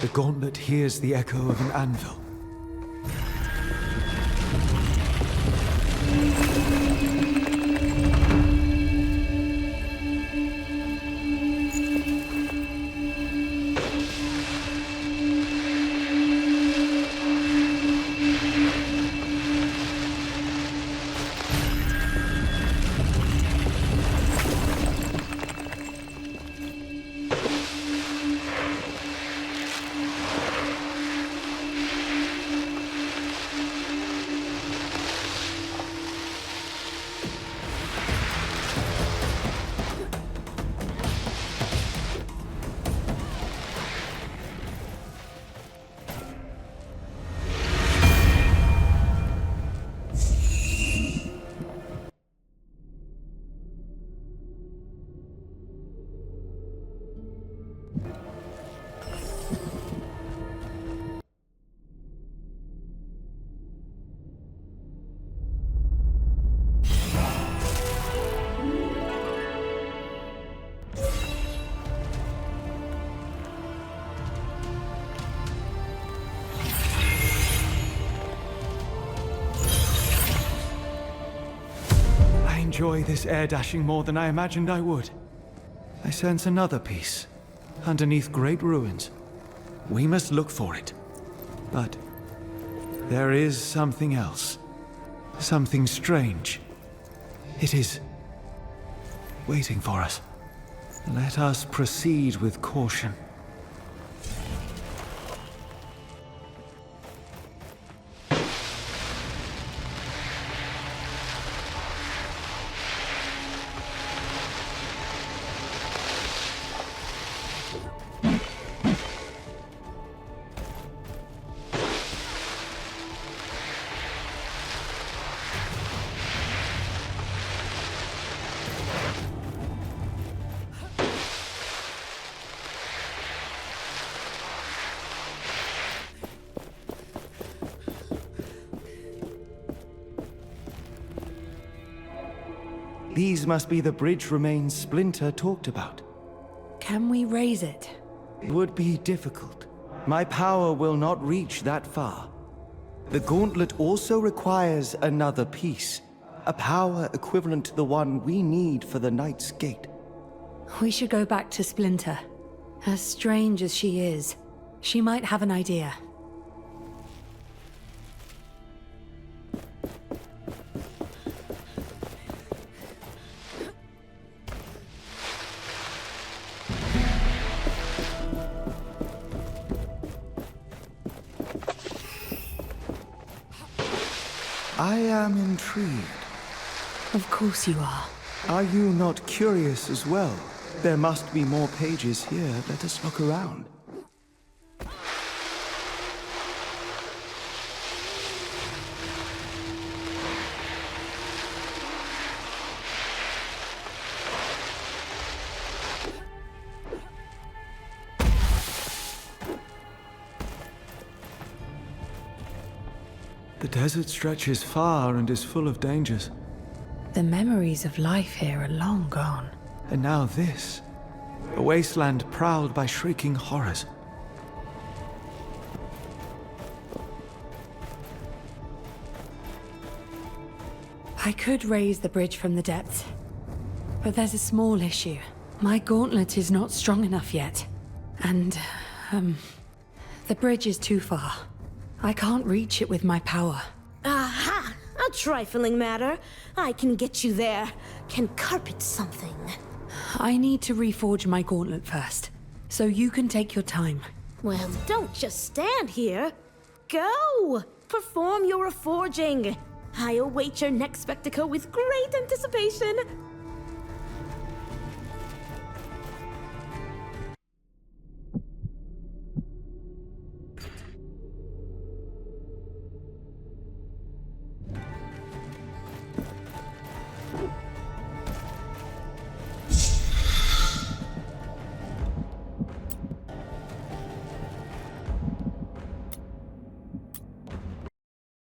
The gauntlet hears the echo of an anvil. I enjoy this air dashing more than I imagined I would. I sense another piece, underneath great ruins. We must look for it. But there is something else. Something strange. It is waiting for us. Let us proceed with caution. These must be the bridge remains Splinter talked about. Can we raise it? It would be difficult. My power will not reach that far. The gauntlet also requires another piece. A power equivalent to the one we need for the Knight's Gate. We should go back to Splinter. As strange as she is, she might have an idea. I am intrigued. Of course you are. Are you not curious as well? There must be more pages here. Let us look around. The desert stretches far and is full of dangers. The memories of life here are long gone. And now this. A wasteland prowled by shrieking horrors. I could raise the bridge from the depths, but there's a small issue. My gauntlet is not strong enough yet. And, the bridge is too far. I can't reach it with my power. Aha! A trifling matter. I can get you there. Can carpet something. I need to reforge my gauntlet first, so you can take your time. Well, don't just stand here. Go! Perform your reforging. I await your next spectacle with great anticipation.